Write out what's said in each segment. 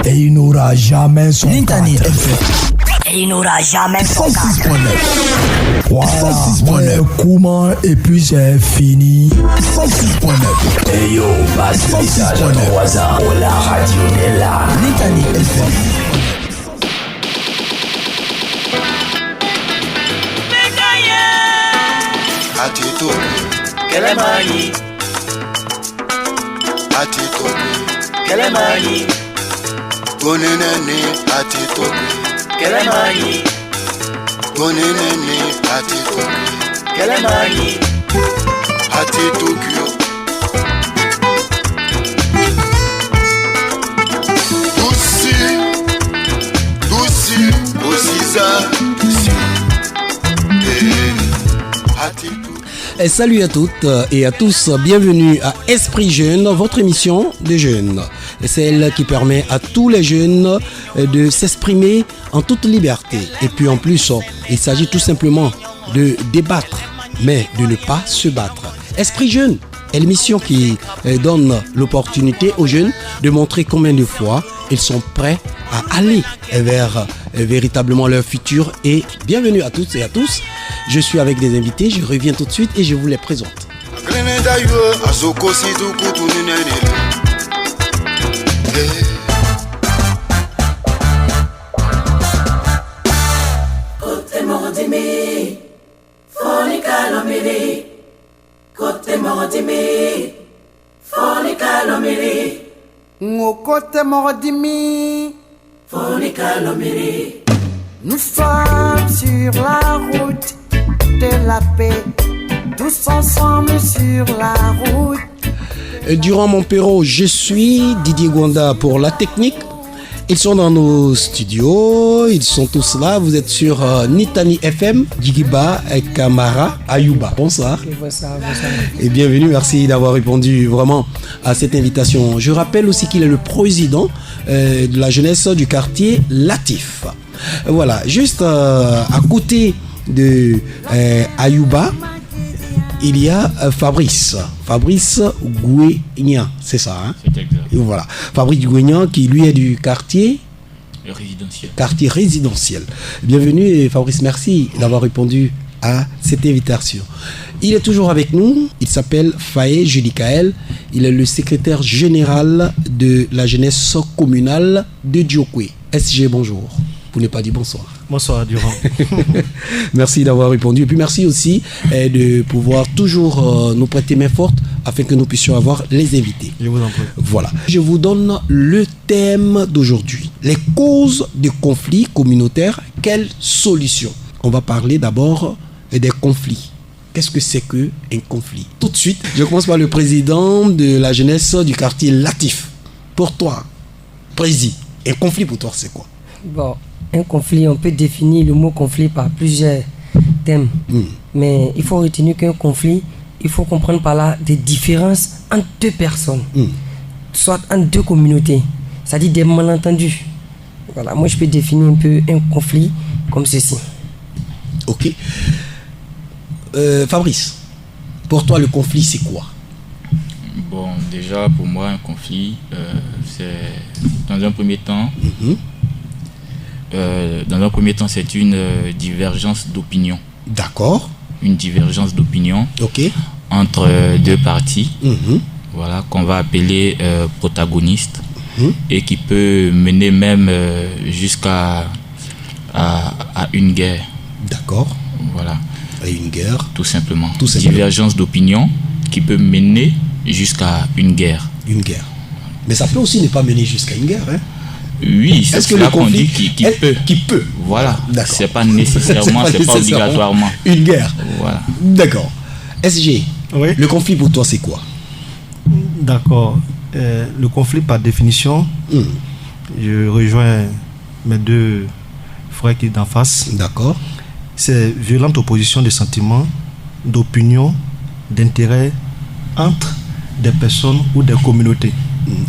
Et il n'aura jamais son Nintani cadre. Et il n'aura jamais son 106.9. cadre. Voilà, 106.9. comment et puis c'est fini. 106.9. Hey yo, passe le message à 106.9. trois ans. Oh la radio est là. Nintani FM. Atito, Kelemani, atito, Kelemani, gonenene, atito, Kelemani, gonenene, atito, Kelemani, atito, Douci, Osiza, atito. Et salut à toutes et à tous, bienvenue à Esprit Jeune, votre émission des jeunes. Celle qui permet à tous les jeunes de s'exprimer en toute liberté. Et puis en plus, il s'agit tout simplement de débattre, mais de ne pas se battre. Esprit Jeune est l'émission qui donne l'opportunité aux jeunes de montrer combien de fois ils sont prêts à aller vers véritablement leur futur. Et bienvenue à toutes et à tous. Je suis avec des invités, je reviens tout de suite et je vous les présente. Ngokote Morodimi, nous sommes sur la route de la paix, tous ensemble sur la route. Durant mon Perrault, je suis Didier Gwanda pour la technique. Ils sont dans nos studios, ils sont tous là. Vous êtes sur Nintani FM, Djigiba et Kamara Ayuba. Bonsoir. Bonsoir. Et bienvenue, merci d'avoir répondu vraiment à cette invitation. Je rappelle aussi qu'il est le président de la jeunesse du quartier Latif. Voilà, juste à côté de Ayuba, il y a Fabrice Gouénian, c'est ça, hein? C'est exact. Et voilà, Fabrice Gouénian qui lui est du quartier résidentiel. Bienvenue et Fabrice, merci d'avoir répondu à cette invitation. Il est toujours avec nous, il s'appelle Faye Judicaël, il est le secrétaire général de la jeunesse communale de Diokwe. SG, bonjour. Vous n'avez pas dit bonsoir. Bonsoir, Durand. Merci d'avoir répondu. Et puis merci aussi de pouvoir toujours nous prêter main forte afin que nous puissions avoir les invités. Je vous en prie. Voilà. Je vous donne le thème d'aujourd'hui. Les causes des conflits communautaires, quelles solutions? On va parler d'abord des conflits. Qu'est-ce que c'est qu'un conflit? Tout de suite, je commence par le président de la jeunesse du quartier Latif. Pour toi, président, un conflit pour toi, c'est quoi? Bon, un conflit, on peut définir le mot conflit par plusieurs thèmes. Mais il faut retenir qu'un conflit, il faut comprendre par là des différences entre deux personnes, soit entre deux communautés, c'est-à-dire des malentendus. Voilà, moi je peux définir un peu un conflit comme ceci. Ok. Fabrice, pour toi le conflit c'est quoi? Bon, déjà pour moi un conflit, c'est dans un premier temps, c'est une divergence d'opinion. D'accord. Une divergence d'opinion Ok. entre deux parties, voilà, qu'on va appeler protagonistes, et qui peut mener même jusqu'à à une guerre. D'accord. Voilà. À une guerre. Tout simplement. Tout simplement. Divergence d'opinion qui peut mener jusqu'à une guerre. Une guerre. Mais ça peut aussi ne pas mener jusqu'à une guerre, hein? Oui, c'est ce que le conflit qui peut. Voilà. D'accord. C'est pas nécessairement, c'est pas obligatoirement. Une guerre. Voilà. D'accord. SG, Oui. le conflit pour toi c'est quoi? D'accord. Le conflit par définition, je rejoins mes deux frères qui sont en face. D'accord. C'est violente opposition de sentiments, d'opinions, d'intérêts entre des personnes ou des communautés.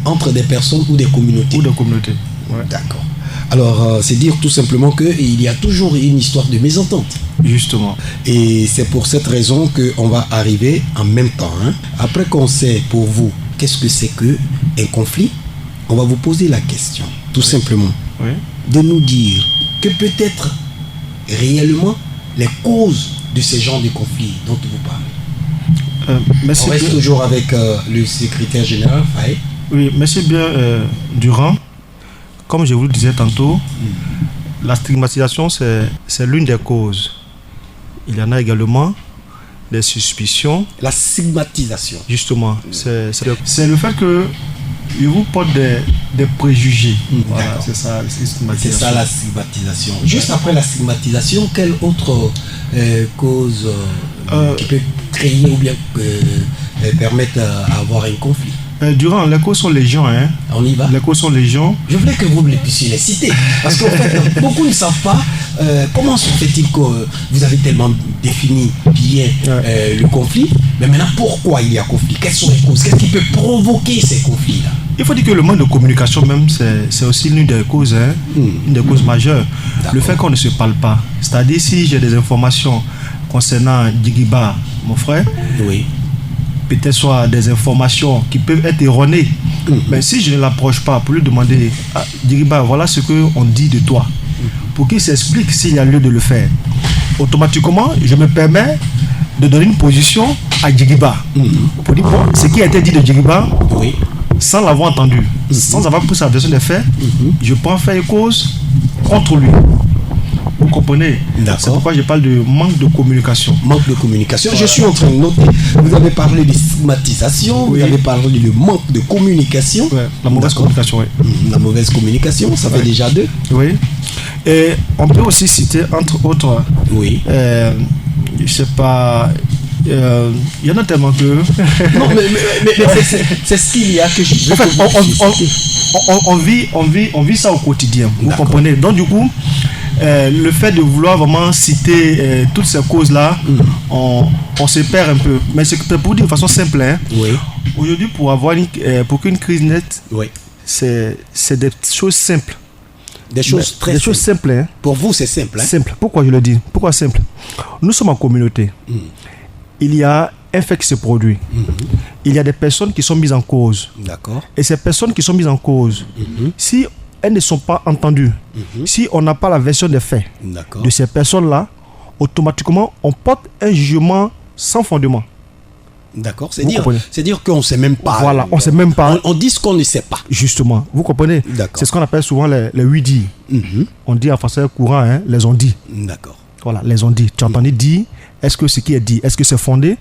Entre des personnes ou des communautés. Ouais. D'accord. Alors, c'est dire tout simplement qu'il y a toujours une histoire de mésentente. Justement. Et c'est pour cette raison qu'on va arriver en même temps. Hein. Après qu'on sait pour vous qu'est-ce que c'est qu'un conflit, on va vous poser la question, tout simplement, Oui. de nous dire que peut-être réellement les causes de ces genres de conflits dont vous parlez. Merci On reste bien. toujours avec le secrétaire général, Faye. Oui, merci bien, Durand. Comme je vous le disais tantôt, la stigmatisation, c'est l'une des causes. Il y en a également des suspicions. La stigmatisation. Justement, c'est le fait que il vous porte des préjugés. Voilà, D'accord. c'est ça, C'est stigmatisation. ça la stigmatisation. Juste après la stigmatisation, quelle autre cause qui peut créer ou bien permettre à avoir un conflit? Durant, les causes sont légion. Hein. On y va. Les causes sont légion. Je voulais que vous puissiez les citer. Parce qu'en fait, beaucoup ne savent pas comment se fait-il que vous avez tellement défini bien le conflit. Mais maintenant, pourquoi il y a conflit? Quelles sont les causes? Qu'est-ce qui peut provoquer ces conflits-là? Il faut dire que le manque de communication même, c'est aussi l'une des causes, hein, une des causes majeures. Le fait qu'on ne se parle pas. C'est-à-dire, si j'ai des informations concernant Djigiba, mon frère, oui, peut-être soit des informations qui peuvent être erronées. Mais si je ne l'approche pas pour lui demander, Djigiba, voilà ce qu'on dit de toi, pour qu'il s'explique s'il y a lieu de le faire, automatiquement, je me permets de donner une position à Djigiba. Pour dire, bon, ce qui a été dit de Djigiba, oui, sans l'avoir entendu, sans avoir pris sa version des faits, je peux faire cause contre lui. Vous comprenez? C'est pourquoi je parle de manque de communication. Manque de communication. Voilà. Je suis en train de noter. Vous avez parlé de stigmatisation, vous avez parlé de manque de communication. Ouais, la mauvaise communication, oui. La mauvaise communication, ça fait déjà deux. Oui. Et on peut aussi citer, entre autres, oui. Je sais pas, il y en a tellement que... Non, mais c'est ce qu'il y a que je veux. En fait, on vit ça au quotidien. Vous comprenez? Donc du coup, le fait de vouloir vraiment citer toutes ces causes-là, on se perd un peu. Mais c'est pour dire de façon simple. Hein, oui. Aujourd'hui, pour qu'une crise nette, oui, c'est des choses simples. Des choses très simples. Choses simples. Hein. Pour vous, c'est simple. Hein? Simple. Pourquoi je le dis? Pourquoi simple? Nous sommes en communauté. Il y a un fait qui se produit. Il y a des personnes qui sont mises en cause. D'accord. Et ces personnes qui sont mises en cause, si elles ne sont pas entendues, si on n'a pas la version des faits de ces personnes-là, automatiquement, on porte un jugement sans fondement. D'accord. C'est dire qu'on ne sait même pas. Voilà, on ne sait même pas. On dit ce qu'on ne sait pas. Justement, vous comprenez? C'est ce qu'on appelle souvent les oui-dits. On dit en français courant, hein, les on-dit. D'accord. Voilà, les on-dit. Tu as entendu dire, est-ce que ce qui est dit, est-ce que c'est fondé?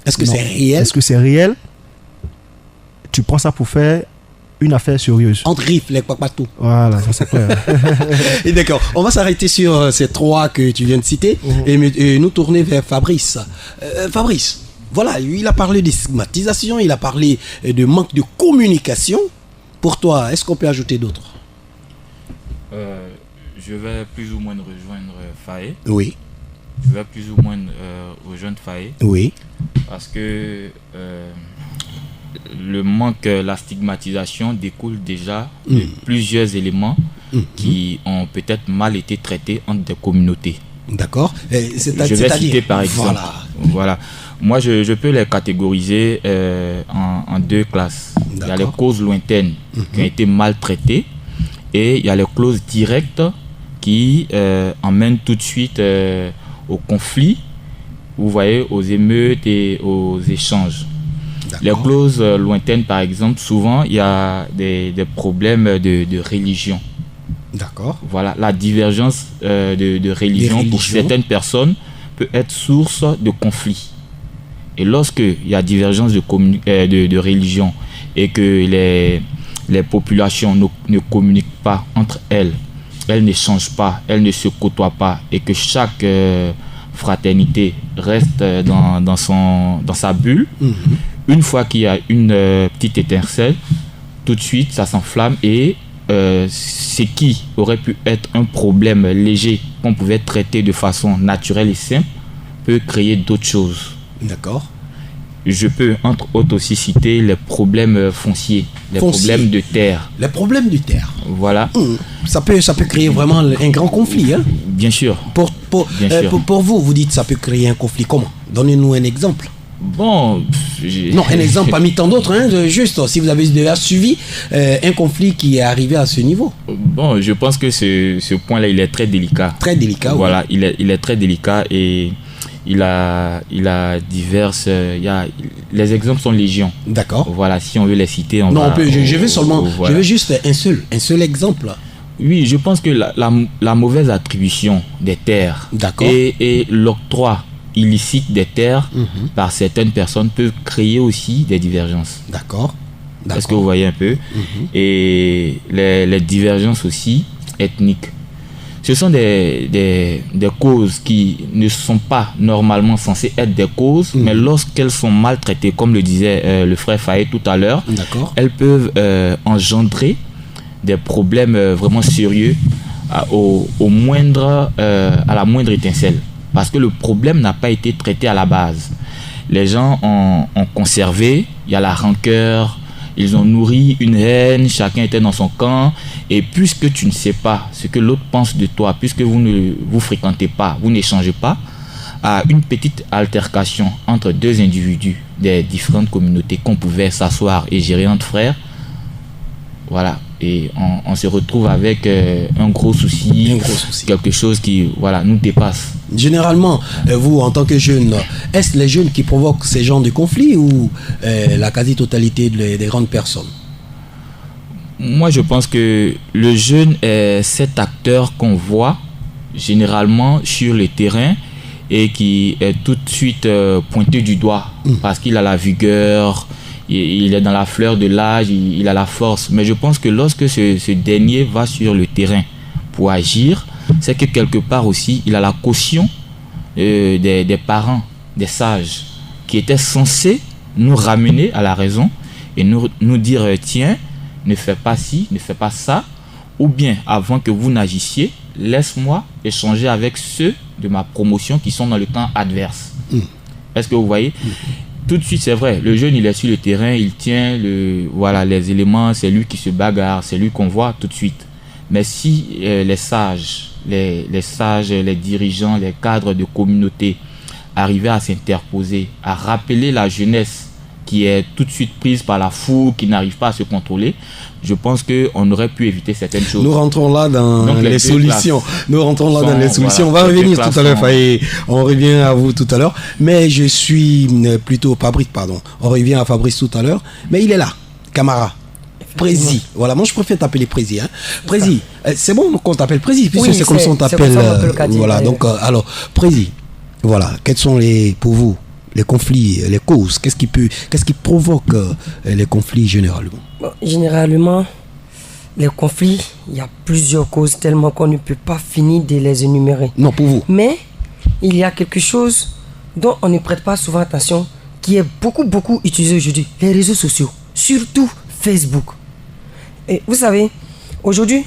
Est-ce que c'est réel? Est-ce que c'est réel? Tu prends ça pour faire une affaire sérieuse. Entre rifles, les papatou. Voilà, ça c'est clair. Et d'accord, on va s'arrêter sur ces trois que tu viens de citer et nous tourner vers Fabrice. Fabrice, voilà, il a parlé de stigmatisation, il a parlé de manque de communication. Pour toi, est-ce qu'on peut ajouter d'autres? Je vais plus ou moins rejoindre Faye. Oui. Je vais plus ou moins rejoindre Faye. Oui. Parce que le manque, la stigmatisation découle déjà de plusieurs éléments qui ont peut-être mal été traités entre des communautés. D'accord. Je vais citer par exemple. Voilà. Moi, je peux les catégoriser en deux classes. Il y a les causes lointaines qui ont été mal traitées et il y a les clauses directes qui emmènent tout de suite au conflit, vous voyez, aux émeutes et aux échanges. Les clauses lointaines, par exemple, souvent, il y a des problèmes de religion. D'accord. Voilà, la divergence de religion pour certaines personnes peut être source de conflit. Et lorsqu'il y a divergence de religion et que les populations ne communiquent pas entre elles, elles n'échangent pas, elles ne se côtoient pas et que chaque fraternité reste dans sa bulle, une fois qu'il y a une petite étincelle, tout de suite ça s'enflamme et ce qui aurait pu être un problème léger qu'on pouvait traiter de façon naturelle et simple peut créer d'autres choses. D'accord. Je peux entre autres aussi citer les problèmes fonciers, problèmes de terre. Les problèmes de terre. Voilà. Ça peut créer vraiment un grand conflit. Hein? Bien sûr. Pour vous, vous dites ça peut créer un conflit comment? Donnez-nous un exemple. Bon, non, un exemple parmi tant d'autres, hein, juste si vous avez déjà suivi un conflit qui est arrivé à ce niveau. Bon, je pense que ce point-là, il est très délicat. Très délicat, voilà, oui. Il est très délicat et il a diverses. Les exemples sont légion. D'accord. Voilà, si on veut les citer, je veux seulement, voilà. Je veux juste un seul exemple. Oui, je pense que la mauvaise attribution des terres et l'octroi illicite des terres par certaines personnes peuvent créer aussi des divergences. D'accord. Est-ce que vous voyez un peu? Et les divergences aussi ethniques. Ce sont des causes qui ne sont pas normalement censées être des causes, mais lorsqu'elles sont maltraitées, comme le disait le frère Faye tout à l'heure, elles peuvent engendrer des problèmes vraiment sérieux à la moindre étincelle. Parce que le problème n'a pas été traité à la base. Les gens ont conservé, il y a la rancœur, ils ont nourri une haine, chacun était dans son camp. Et puisque tu ne sais pas ce que l'autre pense de toi, puisque vous ne vous fréquentez pas, vous n'échangez pas, à une petite altercation entre deux individus des différentes communautés qu'on pouvait s'asseoir et gérer entre frères, voilà. Et on se retrouve avec un gros souci, quelque chose qui nous dépasse. Généralement, vous en tant que jeune, est-ce les jeunes qui provoquent ces genres de conflits ou la quasi-totalité des grandes personnes? Moi, je pense que le jeune est cet acteur qu'on voit généralement sur le terrain et qui est tout de suite pointé du doigt parce qu'il a la vigueur. Il est dans la fleur de l'âge, il a la force. Mais je pense que lorsque ce dernier va sur le terrain pour agir, c'est que quelque part aussi, il a la caution des parents, des sages, qui étaient censés nous ramener à la raison et nous dire tiens, ne fais pas ci, ne fais pas ça, ou bien avant que vous n'agissiez, laisse-moi échanger avec ceux de ma promotion qui sont dans le camp adverse. Est-ce que vous voyez? Tout de suite, c'est vrai, le jeune, il est sur le terrain, il tient les éléments, c'est lui qui se bagarre, c'est lui qu'on voit tout de suite. Mais si les sages, les dirigeants, les cadres de communauté arrivaient à s'interposer, à rappeler la jeunesse qui est tout de suite prise par la foule, qui n'arrive pas à se contrôler, je pense qu'on aurait pu éviter certaines choses. Nous rentrons là dans les solutions. On va revenir tout à l'heure, on revient à vous tout à l'heure. Mais je suis plutôt Fabrice, pardon. On revient à Fabrice tout à l'heure. Mais il est là, Camara. Prési. Voilà, moi je préfère t'appeler Prési. Prési, c'est bon qu'on t'appelle Prési, puisque c'est comme ça qu'on t'appelle. Voilà, donc alors, Prési, voilà, quels sont pour vous les conflits, les causes? Qu'est-ce qui provoque les conflits généralement? Généralement, les conflits, il y a plusieurs causes tellement qu'on ne peut pas finir de les énumérer. Non, pour vous. Mais il y a quelque chose dont on ne prête pas souvent attention, qui est beaucoup utilisé aujourd'hui, les réseaux sociaux, surtout Facebook. Et vous savez, aujourd'hui,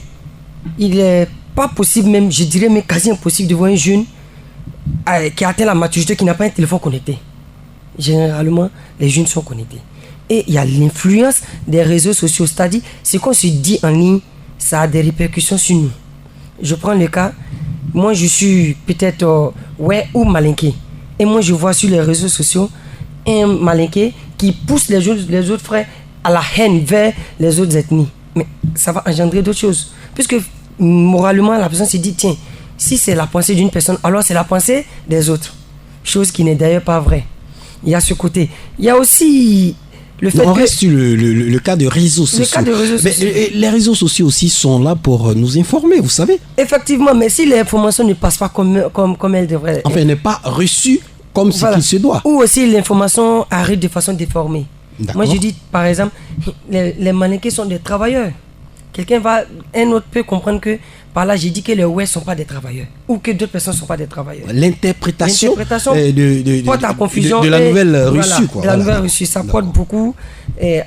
il n'est pas possible même, je dirais mais quasi impossible de voir un jeune qui a atteint la maturité, qui n'a pas un téléphone connecté. Généralement, les jeunes sont connectés. Et il y a l'influence des réseaux sociaux, c'est-à-dire ce qu'on se dit en ligne, ça a des répercussions sur nous. Je prends le cas, moi je suis peut-être ou malinqué. Et moi je vois sur les réseaux sociaux un malinqué qui pousse les autres frères à la haine vers les autres ethnies. Mais ça va engendrer d'autres choses. Puisque moralement, la personne se dit, tiens, si c'est la pensée d'une personne, alors c'est la pensée des autres. Chose qui n'est d'ailleurs pas vraie. Il y a ce côté. Il y a aussi le fait on reste sur le cas de réseaux sociaux. Le cas de réseaux sociaux. Mais les réseaux sociaux aussi sont là pour nous informer, vous savez. Effectivement, mais si l'information ne passe pas comme elle devrait. Enfin, elle n'est pas reçue comme ce qu'il se doit. Ou aussi l'information arrive de façon déformée. Moi je dis par exemple, les mannequins sont des travailleurs. Un autre peut comprendre que par là j'ai dit que les Ouest ne sont pas des travailleurs ou que d'autres personnes ne sont pas des travailleurs. L'interprétation porte à confusion de la nouvelle reçue. De la nouvelle reçue, ça porte beaucoup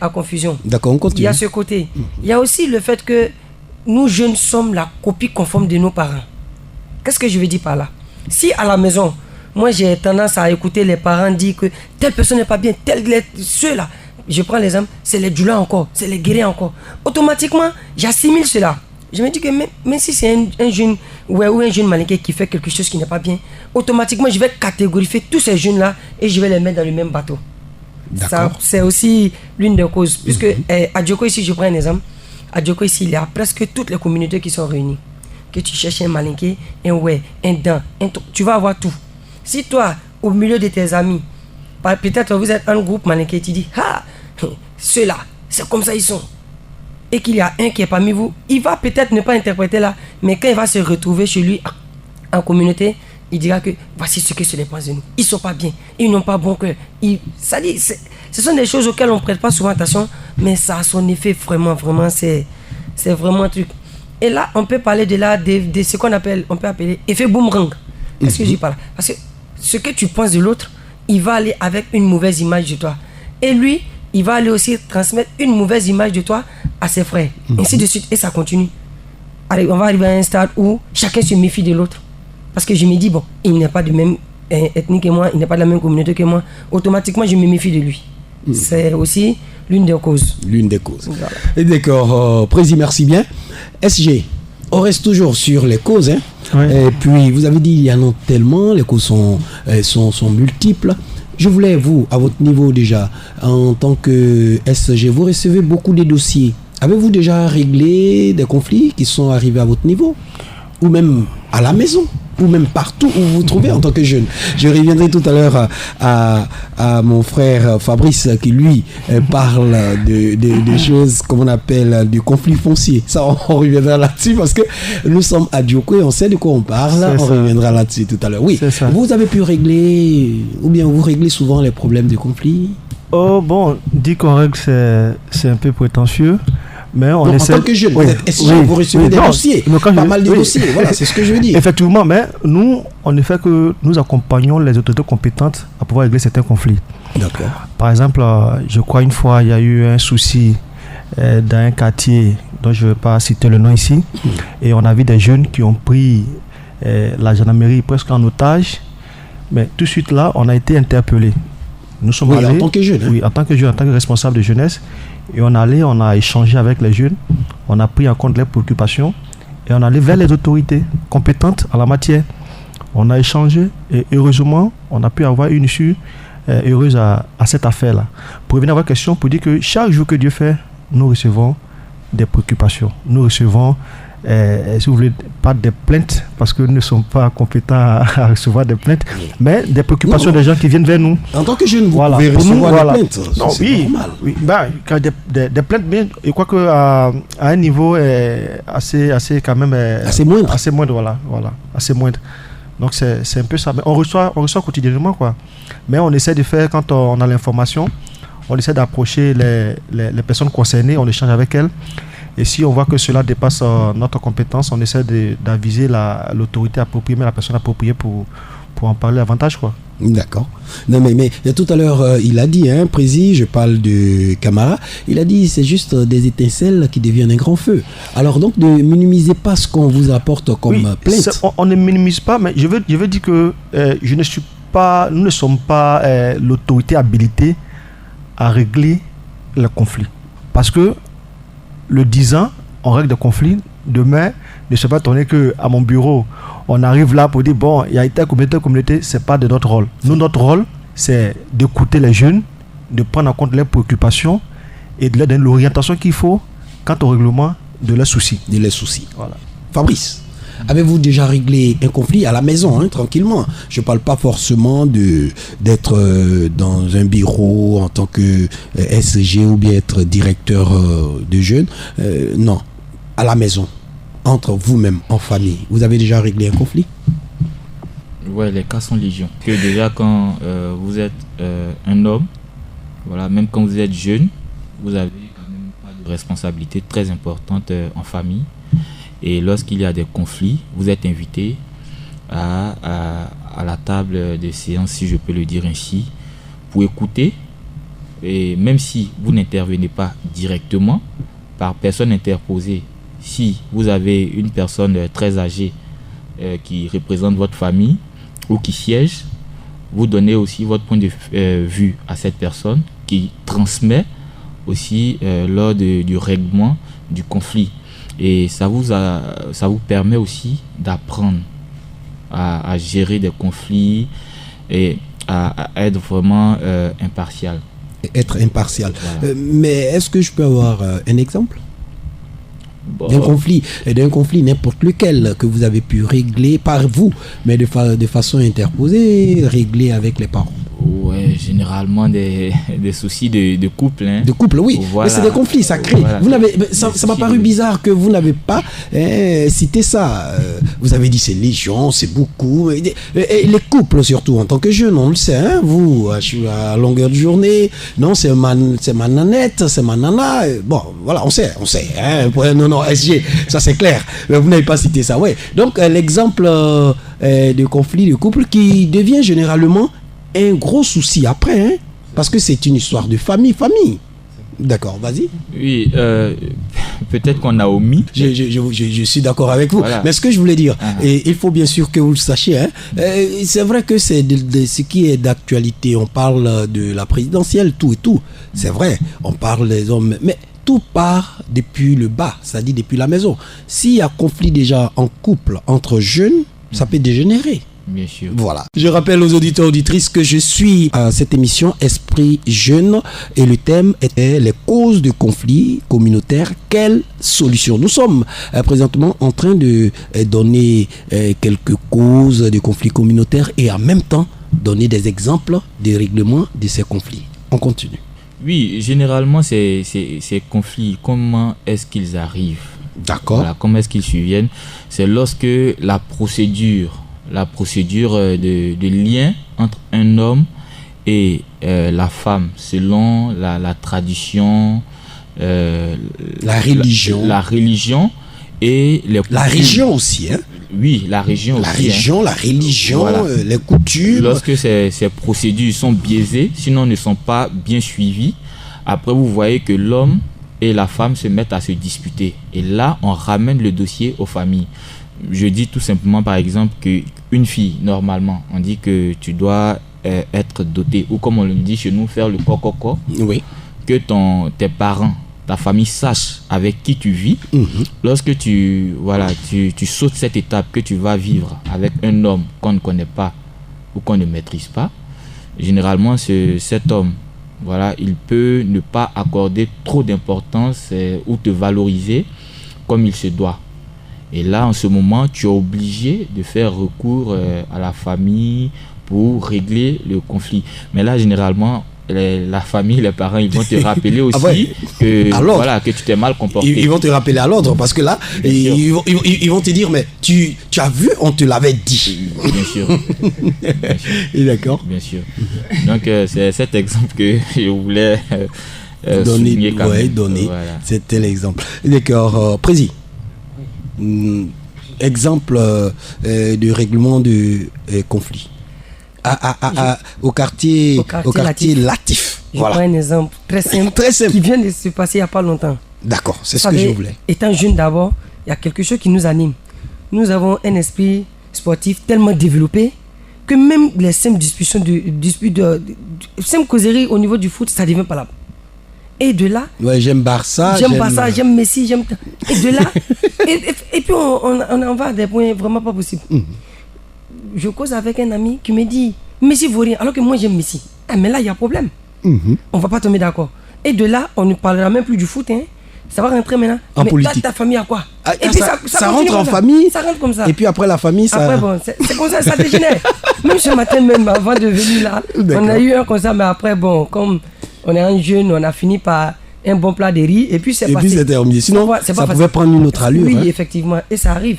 à confusion. D'accord, on continue. Il y a ce côté. Il y a aussi le fait que nous jeunes sommes la copie conforme de nos parents. Qu'est-ce que je veux dire par là? Si à la maison, moi j'ai tendance à écouter les parents dire que telle personne n'est pas bien, ceux-là, je prends l'exemple, c'est les Djoula encore, c'est les Guérés encore. Automatiquement, j'assimile cela. Je me dis que même si c'est un jeune ou un jeune malinqué qui fait quelque chose qui n'est pas bien, automatiquement je vais catégoriser tous ces jeunes-là et je vais les mettre dans le même bateau. Ça, c'est aussi l'une des causes. Puisque à Djoko ici, je prends un exemple. À Djoko ici, il y a presque toutes les communautés qui sont réunies. Que tu cherches un malinqué, un dent, tu vas avoir tout. Si toi, au milieu de tes amis, peut-être vous êtes un groupe malinqué, tu dis, ah, ceux-là, c'est comme ça ils sont. Et qu'il y a un qui est parmi vous, il va peut-être ne pas interpréter là, mais quand il va se retrouver chez lui en communauté, il dira que voici ce que se pense de nous. Ils ne sont pas bien, ils n'ont pas bon cœur. Ça dit, ce sont des choses auxquelles on ne prête pas souvent attention, mais ça a son effet vraiment, c'est vraiment un truc. Et là, on peut parler de ce qu'on appelle, on peut appeler effet boomerang. Qu'est-ce que je parle? Parce que ce que tu penses de l'autre, il va aller avec une mauvaise image de toi. Et lui, il va aller aussi transmettre une mauvaise image de toi à ses frères. Ainsi de suite, et ça continue. Allez, on va arriver à un stade où chacun se méfie de l'autre. Parce que je me dis, bon, il n'est pas de même ethnie que moi, il n'est pas de la même communauté que moi. Automatiquement, je me méfie de lui. C'est aussi l'une des causes. L'une des causes. Voilà. Et d'accord, Prési, merci bien. SG, on reste toujours sur les causes. Hein. Oui. Et puis, vous avez dit, il y en a tellement, les causes sont multiples. Je voulais, vous, à votre niveau déjà, en tant que SG, vous recevez beaucoup de dossiers. Avez-vous déjà réglé des conflits qui sont arrivés à votre niveau? Ou même à la maison? Ou même partout où vous vous trouvez en tant que jeune? Je reviendrai tout à l'heure à mon frère Fabrice qui, lui, parle de choses comme on appelle du conflit foncier. Ça, on reviendra là-dessus parce que nous sommes à Djoko et on sait de quoi on parle. On reviendra là-dessus tout à l'heure. Oui, vous avez pu régler, ou bien vous réglez souvent les problèmes de conflit? Oh bon, dit qu'on règle, c'est un peu prétentieux. Mais on essaie... En tant que jeune, vous recevez des dossiers, pas mal de dossiers, voilà, c'est ce que je veux dire. Effectivement, mais nous, on ne fait que nous accompagnons les autorités compétentes à pouvoir régler certains conflits. D'accord. Par exemple, je crois une fois, il y a eu un souci dans un quartier dont je ne vais pas citer le nom ici, et on a vu des jeunes qui ont pris la gendarmerie presque en otage, mais tout de suite là, on a été interpellés. Nous sommes allés, en tant que jeune. Oui, en tant que jeune, en tant que responsable de jeunesse. Et on a échangé avec les jeunes, on a pris en compte leurs préoccupations et on allait vers les autorités compétentes en la matière. On a échangé et heureusement, on a pu avoir une issue heureuse à cette affaire-là. Pour revenir à votre question, pour dire que chaque jour que Dieu fait, nous recevons des préoccupations. Nous recevons, si vous voulez, pas des plaintes, parce que nous ne sommes pas compétents à recevoir des plaintes, mais des préoccupations des gens qui viennent vers nous. En tant que jeune, vous pouvez recevoir des plaintes. Non, c'est normal. Oui, quand des plaintes, bien, je crois qu'à un niveau assez quand même... assez moindre. Assez moindre, voilà, assez moindre. Donc c'est un peu ça. Mais on reçoit quotidiennement, quoi. Mais on essaie de faire, quand on a l'information, on essaie d'approcher les personnes concernées, on échange avec elles. Et si on voit que cela dépasse notre compétence, on essaie d'aviser l'autorité appropriée, mais la personne appropriée pour en parler davantage, quoi. D'accord. Non, mais tout à l'heure, il a dit, Prési, je parle de Camara, il a dit c'est juste des étincelles qui deviennent un grand feu. Alors donc, ne minimisez pas ce qu'on vous apporte comme plainte. On ne minimise pas, mais je veux dire que nous ne sommes pas l'autorité habilitée à régler le conflit. Parce que le 10 ans, on règle des conflits. Demain, ne se pas étonner qu'à mon bureau, on arrive là pour dire bon, il y a été communauté, c'est pas de notre rôle. Nous, notre rôle, c'est d'écouter les jeunes, de prendre en compte leurs préoccupations et de leur donner l'orientation qu'il faut quant au règlement de leurs soucis. Voilà. Fabrice, avez-vous déjà réglé un conflit à la maison, tranquillement? Je ne parle pas forcément d'être dans un bureau en tant que SG ou bien être directeur de jeunes. Non, à la maison, entre vous-même, en famille. Vous avez déjà réglé un conflit? Ouais, les cas sont légion. Que déjà quand vous êtes un homme, voilà, même quand vous êtes jeune, vous avez quand même pas de responsabilité très importante en famille. Et lorsqu'il y a des conflits, vous êtes invité à la table de séance, si je peux le dire ainsi, pour écouter. Et même si vous n'intervenez pas directement, par personne interposée, si vous avez une personne très âgée qui représente votre famille ou qui siège, vous donnez aussi votre point de vue à cette personne qui transmet aussi lors du règlement du conflit. Et ça vous permet aussi d'apprendre à gérer des conflits et à être vraiment impartial. Être impartial. Voilà. Mais est-ce que je peux avoir un exemple d'un conflit n'importe lequel que vous avez pu régler par vous, mais de façon interposée, régler avec les parents? Ouais, généralement des soucis de couple. Hein. De couple, oui. Voilà. Mais c'est des conflits, ça crée. Voilà. Ça m'a paru bizarre que vous n'avez pas cité ça. Vous avez dit c'est légion, c'est beaucoup. Et les couples surtout, en tant que jeune, on le sait. Hein, vous, à longueur de journée, non, c'est ma nanette, c'est ma nana. Bon, voilà, on sait. Hein, non, SG, ça c'est clair. Mais vous n'avez pas cité ça, ouais. Donc, l'exemple de conflit de couple qui devient généralement un gros souci après, hein, parce que c'est une histoire de famille. D'accord, vas-y. Oui, peut-être qu'on a omis. Je suis d'accord avec vous. Voilà. Mais ce que je voulais dire, et il faut bien sûr que vous le sachiez, hein, c'est vrai que c'est de ce qui est d'actualité. On parle de la présidentielle, tout et tout. C'est vrai, on parle des hommes, mais tout part depuis le bas, c'est-à-dire depuis la maison. S'il y a conflit déjà en couple entre jeunes, ça peut dégénérer. Bien sûr. Voilà. Je rappelle aux auditeurs et auditrices que je suis à cette émission Esprit Jeune et le thème était les causes de conflits communautaires. Quelles solutions? Nous sommes présentement en train de donner quelques causes de conflits communautaires et en même temps donner des exemples de règlement de ces conflits. On continue. Oui, généralement ces conflits, comment est-ce qu'ils arrivent? D'accord. Voilà, comment est-ce qu'ils surviennent? C'est lorsque la procédure de lien entre un homme et la femme, selon la tradition, la religion. La religion et les coutumes. La région aussi, hein? Oui, la région aussi. La religion, voilà. Les coutumes. Lorsque ces procédures sont biaisées, sinon ne sont pas bien suivies, après vous voyez que l'homme et la femme se mettent à se disputer. Et là, on ramène le dossier aux familles. Je dis tout simplement, par exemple, qu'une fille, normalement, on dit que tu dois être dotée, ou comme on le dit chez nous, faire le coco. Oui. Que tes parents, ta famille sache avec qui tu vis. Lorsque tu sautes cette étape que tu vas vivre avec un homme qu'on ne connaît pas ou qu'on ne maîtrise pas, généralement, cet homme, voilà, il peut ne pas accorder trop d'importance ou te valoriser comme il se doit. Et là, en ce moment, tu es obligé de faire recours à la famille pour régler le conflit. Mais là, généralement, la famille, les parents, ils vont te rappeler aussi que tu t'es mal comporté. Ils vont te rappeler à l'ordre parce que là, ils vont te dire, mais tu as vu, on te l'avait dit. Bien sûr. D'accord. Bien sûr. Donc, c'est cet exemple que je voulais donner. Voilà. C'était l'exemple. D'accord. Président. Exemple de règlement de conflit au quartier Latif. Je prends un exemple très simple qui vient de se passer il n'y a pas longtemps. D'accord, c'est ce que je voulais. Étant jeune d'abord, il y a quelque chose qui nous anime. Nous avons un esprit sportif tellement développé que même les simples discussions simples causeries au niveau du foot, ça devient pas là. Et de là, j'aime Barça, j'aime Messi, j'aime. Et de là, et puis on en va à des points vraiment pas possibles. Je cause avec un ami qui me dit Messi vaut rien, alors que moi j'aime Messi. Ah, mais là il y a problème. On va pas tomber d'accord. Et de là, on ne parlera même plus du foot. Hein. Ça va rentrer maintenant. En politique. Ta famille à quoi? Et puis ça rentre en famille. Ça rentre comme ça. Et puis après la famille, ça. Après bon, c'est comme ça dégénère. Même ce matin, même avant de venir là, on a eu un comme ça, mais après bon, comme on est un jeune, on a fini par un bon plat de riz et puis c'est passé. Et puis c'était terminé. Sinon, ça pouvait prendre une autre allure. Oui, hein. effectivement. Et ça arrive.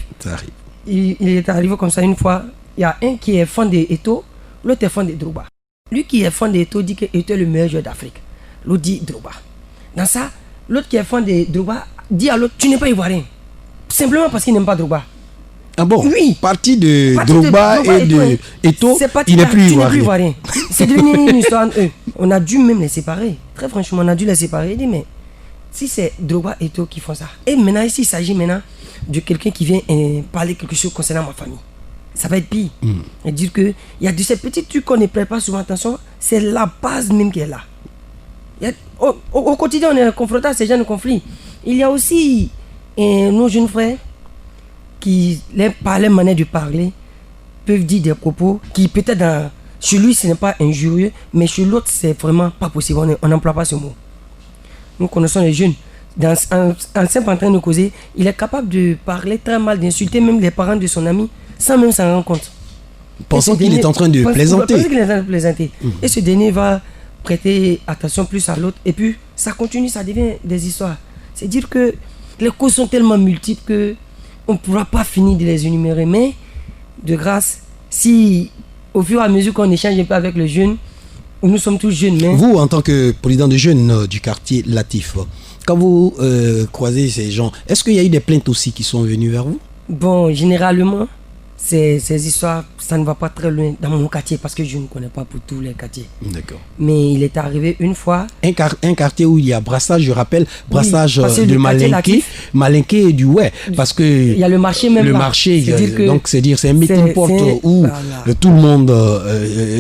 Il est arrivé comme ça une fois. Il y a un qui est fan de Eto'o, l'autre est fan de Drogba. Lui qui est fan de Eto'o dit que Eto'o est le meilleur joueur d'Afrique. L'autre dit Drogba. Dans ça, l'autre qui est fan de Drogba dit à l'autre, tu n'es pas ivoirien. Simplement parce qu'il n'aime pas Drogba. Ah bon? Oui. Parti de Drogba et de Eto'o, il n'est plus ivoirien. C'est devenu une histoire entre eux. On a dû même les séparer. Très franchement, on a dû les séparer. Il dit, mais si c'est Drogba et Eto'o qui font ça, et maintenant ici, il s'agit maintenant de quelqu'un qui vient parler quelque chose concernant ma famille. Ça va être pire. Et dire qu'il y a de ces petits trucs qu'on ne prête pas souvent attention, c'est la base même qui est là. Au quotidien, on est confronté à ces genres de conflits. Il y a aussi Et nos jeunes frères, par leur manière de parler, peuvent dire des propos qui peut-être chez lui ce n'est pas injurieux, mais chez l'autre c'est vraiment pas possible, on n'emploie pas ce mot. Nous connaissons les jeunes, en simple en train de causer, il est capable de parler très mal, d'insulter même les parents de son ami sans même s'en rendre compte. Pensons qu'il est en train de plaisanter. Et ce dernier va prêter attention plus à l'autre, et puis ça continue, ça devient des histoires. C'est dire que les causes sont tellement multiples que on ne pourra pas finir de les énumérer, mais de grâce, si au fur et à mesure qu'on échange un peu avec les jeunes, nous sommes tous jeunes. Mais... Vous, en tant que président de jeunes du quartier Latif, quand vous croisez ces gens, est-ce qu'il y a eu des plaintes aussi qui sont venues vers vous? Bon, généralement, ces histoires, ça ne va pas très loin dans mon quartier parce que je ne connais pas pour tous les quartiers. D'accord. Mais il est arrivé une fois... Un quartier où il y a brassage, je rappelle, brassage de Malinké et du Ouais. Parce que... Il y a le marché même le là. Marché, donc c'est un meeting pot où tout le monde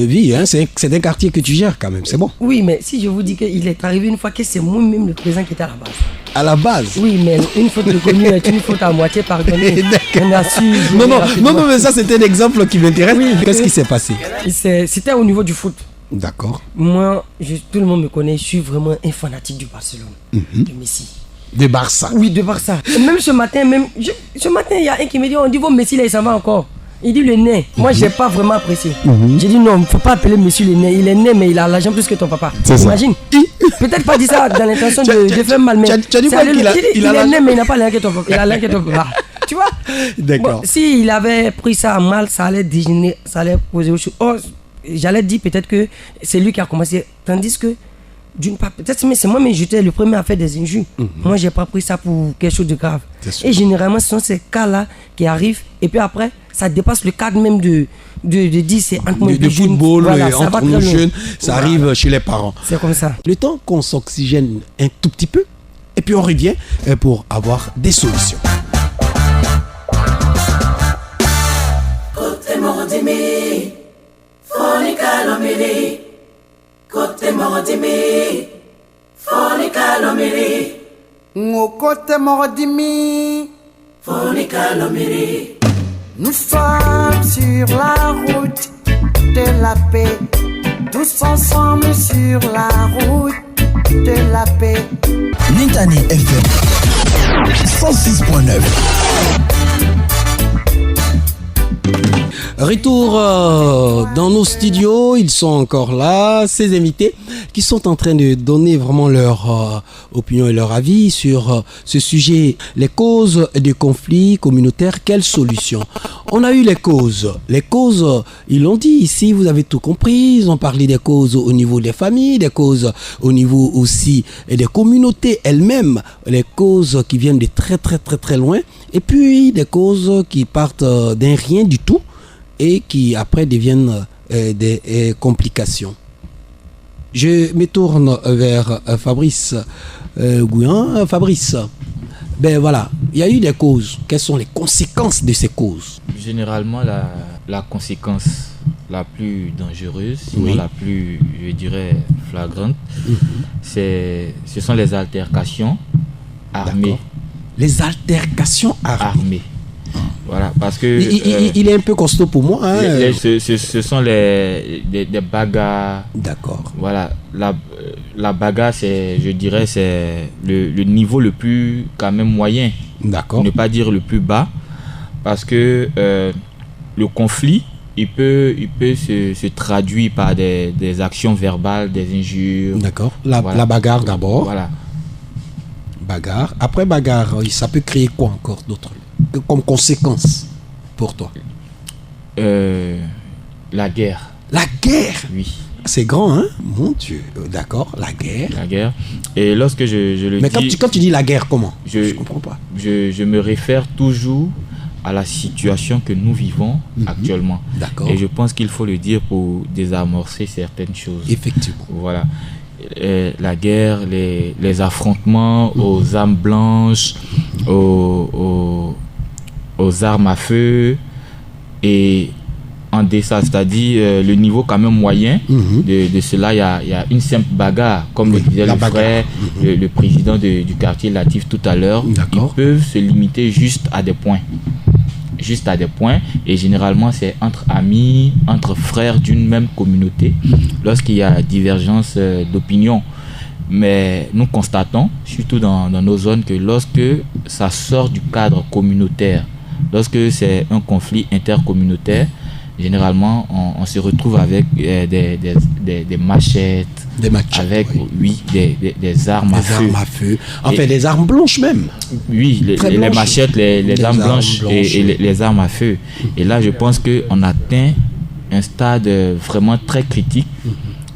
vit. Hein. C'est un quartier que tu gères quand même, c'est bon. Oui, mais si je vous dis qu'il est arrivé une fois que c'est moi-même le président qui était à la base. À la base? Oui, mais une faute reconnue est une faute à moitié pardonnée. On a su... Non, mais ça c'était un exemple qui m'intéresse. Oui, qu'est-ce qui s'est passé? C'était au niveau du foot. D'accord. Moi, tout le monde me connaît, je suis vraiment un fanatique du Barcelone, de Messi. De Barça? Oui, de Barça. Et même ce matin, il y a un qui me dit, on dit, bon, Messi là, il s'en va encore. Il dit le nez. Moi, j'ai pas vraiment apprécié. J'ai dit non, il ne faut pas appeler Messi le nez. Il est né, mais il a l'argent plus que ton papa. Imagine. Peut-être pas dit ça dans l'intention de faire mal, mais tu as dit quoi qu'il a il est né, mais il n'a pas l'argent que ton papa. Il a l'argent que ton papa. Tu vois? D'accord. Bon, s'il avait pris ça mal, ça allait dégénérer, ça allait poser autre chose. Oh, j'allais dire peut-être que c'est lui qui a commencé. Tandis que, d'une part, peut-être mais c'est moi, mais j'étais le premier à faire des injures. Moi, j'ai pas pris ça pour quelque chose de grave. Et généralement, ce sont ces cas-là qui arrivent. Et puis après, ça dépasse le cadre même de dire c'est entre moi et de football, voilà, entre nos jeunes, ça arrive chez les parents. C'est comme ça. Le temps qu'on s'oxygène un tout petit peu, et puis on revient pour avoir des solutions. Côté Morodimi, Fonica Lomili. Côté Morodimi, Fonica Lomili. Côté Morodimi, Fonica Lomili. Nous sommes sur la route de la paix, tous ensemble sur la route de la paix. Nintani FM 106.9. Retour dans nos studios, ils sont encore là, ces invités qui sont en train de donner vraiment leur opinion et leur avis sur ce sujet, les causes des conflits communautaires, quelles solutions? On a eu les causes, ils l'ont dit ici, vous avez tout compris, ils ont parlé des causes au niveau des familles, des causes au niveau aussi des communautés elles-mêmes, les causes qui viennent de très très très très loin, et puis des causes qui partent d'un rien du tout, et qui après deviennent des complications. Je me tourne vers Fabrice Gouyan. Fabrice, ben voilà, il y a eu des causes. Quelles sont les conséquences de ces causes? Généralement, la conséquence la plus dangereuse, sinon la plus, je dirais, flagrante, ce sont les altercations armées. D'accord. Les altercations armées. Voilà, parce que... il est un peu costaud pour moi. Hein, ce sont des bagarres. D'accord. Voilà, la bagarre, je dirais, c'est le niveau le plus quand même moyen. D'accord. Pour ne pas dire le plus bas. Parce que le conflit, il peut se traduire par des actions verbales, des injures. D'accord. La bagarre d'abord. Voilà. Bagarre. Après bagarre, ça peut créer quoi encore d'autre comme conséquence pour toi? La guerre. La guerre? Oui. C'est grand, hein? Mon Dieu. D'accord, la guerre. La guerre. Et lorsque je le dis... Mais quand tu dis la guerre, comment? Je comprends pas. Je me réfère toujours à la situation que nous vivons actuellement. D'accord. Et je pense qu'il faut le dire pour désamorcer certaines choses. Effectivement. Voilà. La guerre, les affrontements aux armes blanches, aux armes à feu, et en deçà, c'est-à-dire le niveau quand même moyen de cela. Il y a une simple bagarre, comme le disait le frère, le président du quartier Latif tout à l'heure. Ils peuvent se limiter juste à des points. Et généralement c'est entre amis, entre frères d'une même communauté, lorsqu'il y a divergence d'opinion. Mais nous constatons, surtout dans nos zones, que lorsque ça sort du cadre communautaire, lorsque c'est un conflit intercommunautaire, généralement on se retrouve avec des machettes, avec des armes à feu. En fait, des armes blanches même. Oui, les machettes, les armes blanches et les armes à feu. Et là, je pense qu'on atteint un stade vraiment très critique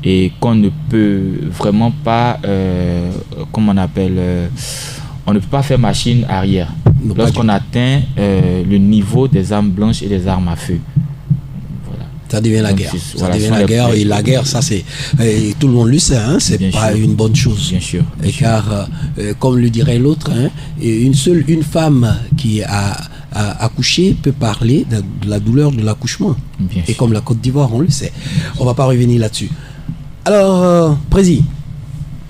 et qu'on ne peut vraiment pas, on ne peut pas faire machine arrière lorsqu'on atteint le niveau des armes blanches et des armes à feu. Ça devient la guerre. Ça devient la guerre. Et la guerre, ça c'est... tout le monde le sait, hein, c'est pas une bonne chose. Bien sûr. Et car, comme le dirait l'autre, hein, une femme qui a accouché peut parler de la douleur de l'accouchement. Et comme la Côte d'Ivoire, on le sait. On va pas revenir là-dessus. Alors, Prési,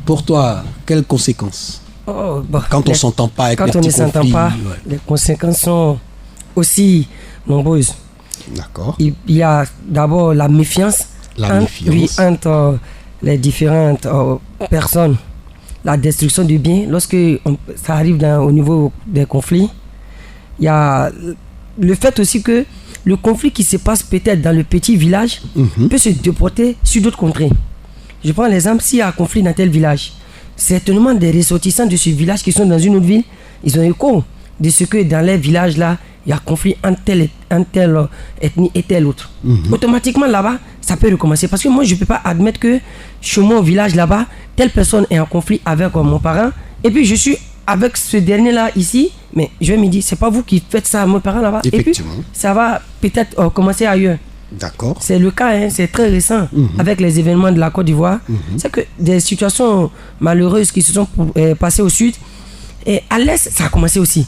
pour toi, quelles conséquences quand on ne s'entend pas avec les petits conflits? Quand on ne s'entend pas, les conséquences sont aussi nombreuses. D'accord. Il y a d'abord la méfiance, entre les différentes personnes, la destruction du bien. Lorsque ça arrive au niveau des conflits, il y a le fait aussi que le conflit qui se passe peut-être dans le petit village peut se déporter sur d'autres contrées. Je prends l'exemple, s'il y a un conflit dans tel village, certainement des ressortissants de ce village qui sont dans une autre ville, ils ont écho de ce que dans les villages là, il y a conflit entre telle ethnie et telle autre. Automatiquement là-bas, ça peut recommencer. Parce que moi, je ne peux pas admettre que chez moi au village là-bas, telle personne est en conflit avec mon parent, et puis je suis avec ce dernier-là ici, mais je vais me dire, c'est pas vous qui faites ça à mon parent là-bas. Et puis, ça va peut-être commencer ailleurs. D'accord. C'est le cas, hein, c'est très récent avec les événements de la Côte d'Ivoire. C'est que des situations malheureuses qui se sont passées au sud, et à l'est, ça a commencé aussi.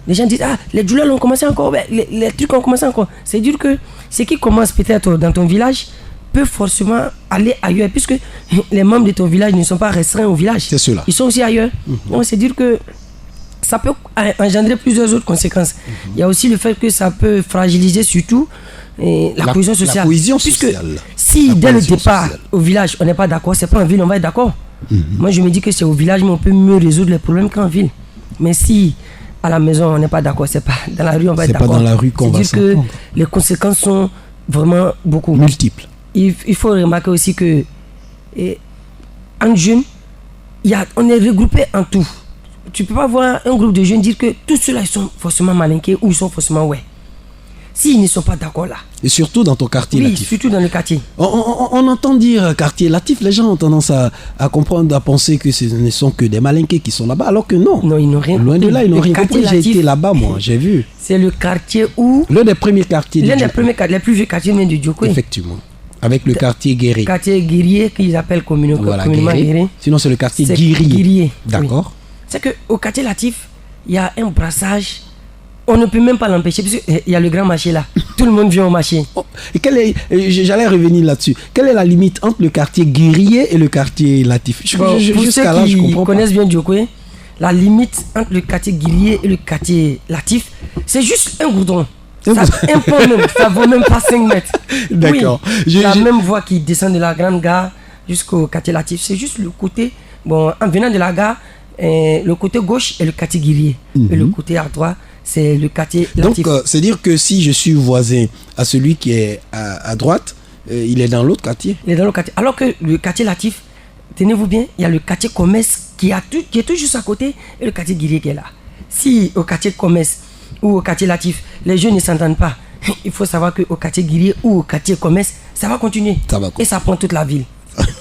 Les gens disent, les douleurs ont commencé encore, les trucs ont commencé encore. C'est dire que ce qui commence peut-être dans ton village peut forcément aller ailleurs, puisque les membres de ton village ne sont pas restreints au village. C'est cela. Ils sont aussi ailleurs. Donc c'est dire que ça peut engendrer plusieurs autres conséquences. Il y a aussi le fait que ça peut fragiliser surtout la cohésion sociale. La cohésion puisque sociale. Si dès le départ au village on n'est pas d'accord, c'est pas en ville on va être d'accord. Moi je me dis que c'est au village mais on peut mieux résoudre les problèmes qu'en ville. Mais si à la maison on n'est pas d'accord, c'est pas dans la rue on va être d'accord. C'est pas dans la rue qu'on va s'entendre. Que les conséquences sont vraiment beaucoup multiples. Il faut remarquer aussi que en jeunes, on est regroupé en tout. Tu peux pas voir un groupe de jeunes dire que tous ceux-là ils sont forcément malinqués ou ils sont forcément s'ils ne sont pas d'accord là. Et surtout dans ton quartier Latif. Oui, surtout dans le quartier. On entend dire quartier Latif, les gens ont tendance à comprendre, à penser que ce ne sont que des malinqués qui sont là-bas, alors que non. Non, ils n'ont rien. Loin de là, ils n'ont rien compris. J'ai été là-bas, moi, j'ai vu. C'est le quartier où... L'un des premiers quartiers les plus vieux quartiers de Djoko. Effectivement. Avec le quartier Guéry. Quartier Guérier qu'ils appellent communément Guéry. Sinon, c'est le quartier Guirier. D'accord. Oui. C'est qu'au quartier Latif, il y a un brassage. On ne peut même pas l'empêcher, parce qu'il y a le grand marché là. Tout le monde vient au marché. Et j'allais revenir là-dessus. Quelle est la limite entre le quartier Guirier et le quartier Latif? Pour ceux qui connaissent bien Djoko, la limite entre le quartier Guirier et le quartier Latif, c'est juste un goudron. Un pont même, ça vaut même pas 5 mètres. D'accord. Oui, la même voie qui descend de la grande gare jusqu'au quartier Latif. C'est juste le côté, en venant de la gare, le côté gauche est le quartier Guirier. Et le côté à droite, c'est le quartier Latif. Donc, c'est dire que si je suis voisin à celui qui est à droite, il est dans l'autre quartier. Il est dans l'autre quartier. Alors que le quartier Latif, tenez-vous bien, il y a le quartier Commerce qui est tout juste à côté et le quartier Guirier qui est là. Si au quartier Commerce ou au quartier Latif, les jeunes ne s'entendent pas, il faut savoir qu'au quartier Guirier ou au quartier Commerce, ça va continuer. Et ça prend toute la ville.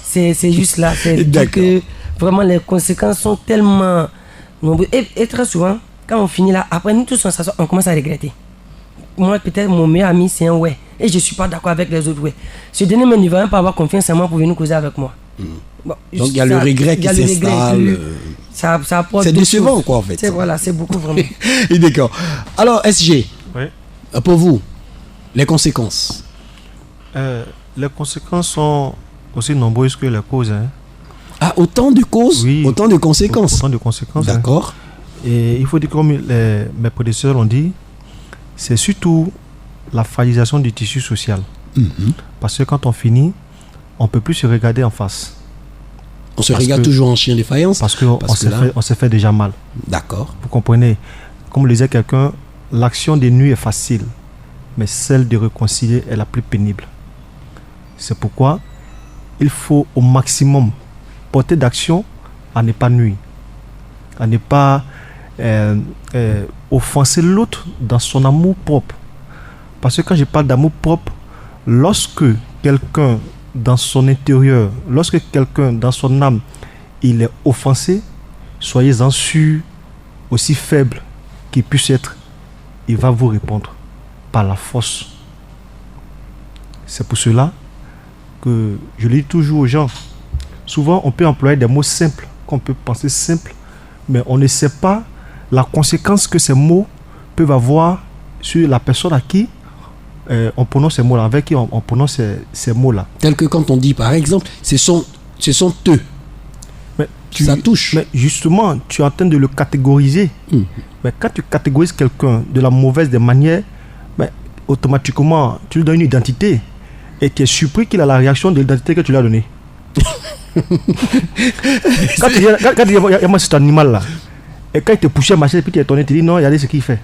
C'est juste là. C'est que vraiment les conséquences sont tellement nombreuses. Et très souvent, quand on finit là, après nous tous on commence à regretter. Moi peut-être mon meilleur ami c'est un et je suis pas d'accord avec les autres Ce dernier ne va même pas avoir confiance en moi pour venir causer avec moi. Bon, donc il y a le regret qui s'installe. C'est décevant quoi en fait. C'est beaucoup vraiment. D'accord. Alors SG, pour vous, les conséquences Les conséquences sont aussi nombreuses que les causes. Hein. Ah, autant de causes, oui, autant de conséquences. Autant de conséquences. D'accord. Hein. Et il faut dire, comme mes prédécesseurs l'ont dit, c'est surtout la fragilisation du tissu social. Parce que quand on finit, on ne peut plus se regarder en face. On se regarde toujours en chien de faïence. Parce qu'on s'est fait déjà mal. D'accord. Vous comprenez? Comme le disait quelqu'un, l'action des nuits est facile, mais celle de réconcilier est la plus pénible. C'est pourquoi il faut au maximum porter d'action à ne pas nuire, à ne pas offenser l'autre dans son amour propre. Parce que quand je parle d'amour propre, lorsque quelqu'un dans son intérieur, lorsque quelqu'un dans son âme, il est offensé, soyez-en sûr, aussi faible qu'il puisse être, il va vous répondre par la force. C'est pour cela que je le dis toujours aux gens. Souvent, on peut employer des mots simples, qu'on peut penser simples, mais on ne sait pas la conséquence que ces mots peuvent avoir sur la personne à qui on prononce ces mots-là, avec qui on prononce ces mots-là. Tel que quand on dit, par exemple, ce sont eux. Mais ça touche. Mais justement, tu es en train de le catégoriser. Mais quand tu catégorises quelqu'un de la mauvaise des manières, automatiquement, tu lui donnes une identité. Et tu es surpris qu'il a la réaction de l'identité que tu lui as donnée. Quand tu dis, il y a cet animal-là, et quand il te poussait à marcher, et puis tu es étonné, tu dis non, regardez ce qu'il fait.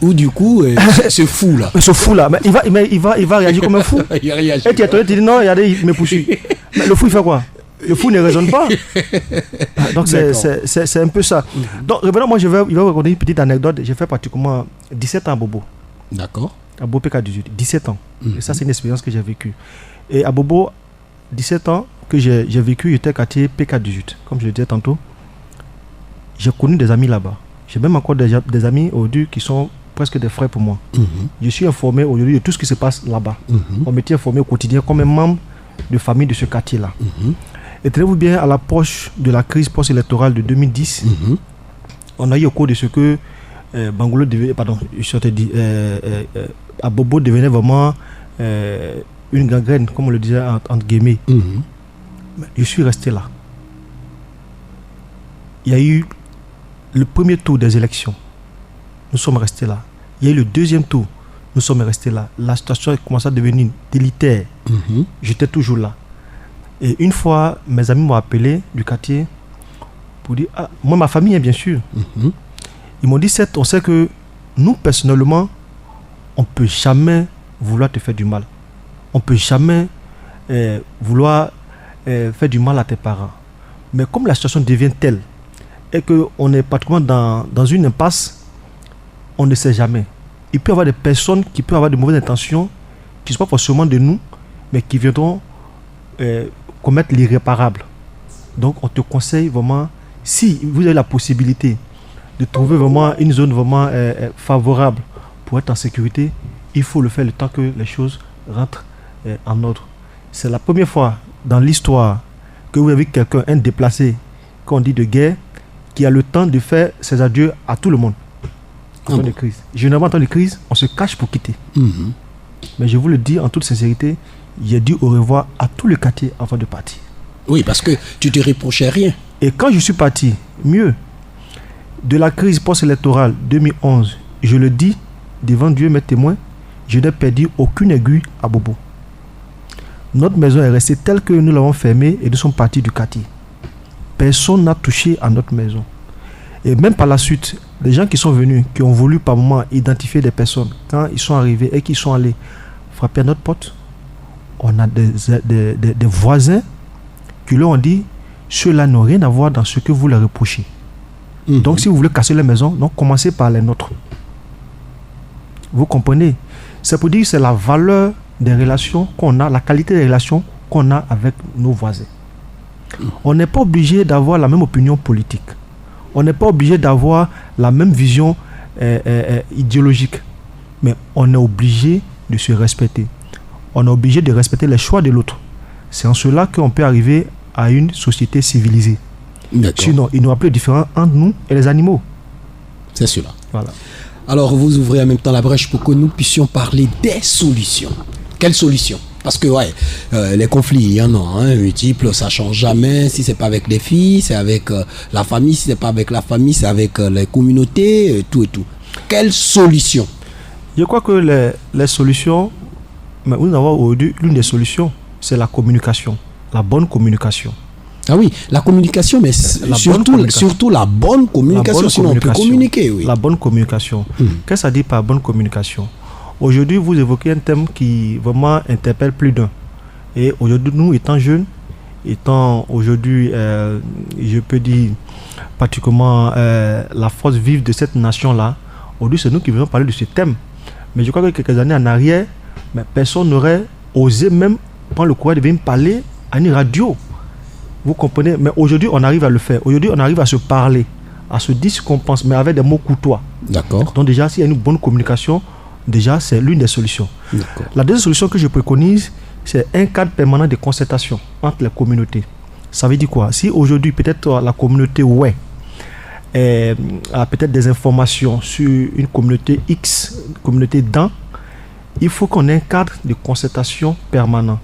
Ou du coup, ce fou-là. Ce fou-là, mais il va réagir comme un fou. Il réagit. Et tu es étonné, tu dis non, regardez, il me poursuit. Mais le fou, il fait quoi? Le fou ne raisonne pas. Donc c'est un peu ça. Donc revenons, moi il va vous raconter une petite anecdote. J'ai fait pratiquement 17 ans à Bobo. D'accord. À Bobo PK18, 17 ans. Et ça c'est une expérience que j'ai vécue. Et à Bobo, 17 ans que j'ai vécu, j'étais quartier PK18. Comme je le disais tantôt, j'ai connu des amis là-bas. J'ai même encore des amis aujourd'hui qui sont presque des frères pour moi. Je suis informé aujourd'hui de tout ce qui se passe là-bas. On m'était informé au quotidien comme un membre de famille de ce quartier-là. Et tenez-vous bien, à l'approche de la crise post-électorale de 2010, on a eu au cours de ce que Bangolo devenait, à Bobo devenait vraiment une gangrène, comme on le disait entre guillemets. Je suis resté là. Il y a eu le premier tour des élections. Nous sommes restés là. Il y a eu le deuxième tour. Nous sommes restés là. La situation a commencé à devenir délitaire. J'étais toujours là. Et une fois, mes amis m'ont appelé du quartier pour dire, moi, ma famille, bien sûr. Ils m'ont dit, on sait que nous, personnellement, on ne peut jamais vouloir te faire du mal. On ne peut jamais vouloir faire du mal à tes parents. Mais comme la situation devient telle et qu'on est pratiquement dans une impasse, on ne sait jamais. Il peut y avoir des personnes qui peuvent avoir de mauvaises intentions, qui ne sont pas forcément de nous, mais qui viendront commettre l'irréparable. Donc on te conseille vraiment, si vous avez la possibilité de trouver vraiment une zone vraiment favorable pour être en sécurité, il faut le faire le temps que les choses rentrent en ordre. C'est la première fois dans l'histoire que vous avez quelqu'un, un déplacé, qu'on dit de guerre, qui a le temps de faire ses adieux à tout le monde. En temps de crise. Généralement, en temps de crise, on se cache pour quitter. Mais je vous le dis en toute sincérité, j'ai dit au revoir à tout le quartier avant de partir. Oui, parce que tu te reprochais rien. Et quand je suis parti, mieux, de la crise post-électorale 2011, je le dis devant Dieu, mes témoins, je n'ai perdu aucune aiguille à Bobo. Notre maison est restée telle que nous l'avons fermée et nous sommes partis du quartier. Personne n'a touché à notre maison. Et même par la suite, les gens qui sont venus, qui ont voulu par moment identifier des personnes, quand ils sont arrivés et qu'ils sont allés frapper à notre porte, on a des voisins qui leur ont dit, ceux-là n'ont rien à voir dans ce que vous leur reprochez. Donc si vous voulez casser les maisons, donc commencez par les nôtres. Vous comprenez? C'est pour dire que c'est la valeur des relations qu'on a, la qualité des relations qu'on a avec nos voisins. On n'est pas obligé d'avoir la même opinion politique. On n'est pas obligé d'avoir la même vision idéologique. Mais on est obligé de se respecter. On est obligé de respecter les choix de l'autre. C'est en cela qu'on peut arriver à une société civilisée. Sinon, il n'y aura plus de différence entre nous et les animaux. C'est cela. Voilà. Alors, vous ouvrez en même temps la brèche pour que nous puissions parler des solutions. Quelles solutions? Parce que les conflits, il y en a, multiples, ça change jamais. Si c'est pas avec les filles, c'est avec la famille. Si c'est pas avec la famille, c'est avec les communautés, tout et tout. Quelle solution? Je crois que les solutions, mais nous avons aujourd'hui l'une des solutions, c'est la communication, la bonne communication. Ah oui, la communication, mais surtout la bonne communication, sinon on peut communiquer. Oui. La bonne communication. Qu'est-ce que ça dit par bonne communication? Aujourd'hui, vous évoquez un thème qui vraiment interpelle plus d'un. Et aujourd'hui, nous, étant jeunes, étant aujourd'hui, je peux dire, particulièrement la force vive de cette nation-là, aujourd'hui, c'est nous qui venons parler de ce thème. Mais je crois que quelques années en arrière, personne n'aurait osé même prendre le courage de venir parler à une radio. Vous comprenez? Mais aujourd'hui, on arrive à le faire. Aujourd'hui, on arrive à se parler, à se dire ce qu'on pense, mais avec des mots courtois. D'accord. Donc déjà, s'il y a une bonne communication, déjà, c'est l'une des solutions. D'accord. La deuxième solution que je préconise, c'est un cadre permanent de concertation entre les communautés. Ça veut dire quoi? Si aujourd'hui, peut-être la communauté a peut-être des informations sur une communauté X, communauté Dan, il faut qu'on ait un cadre de concertation permanent.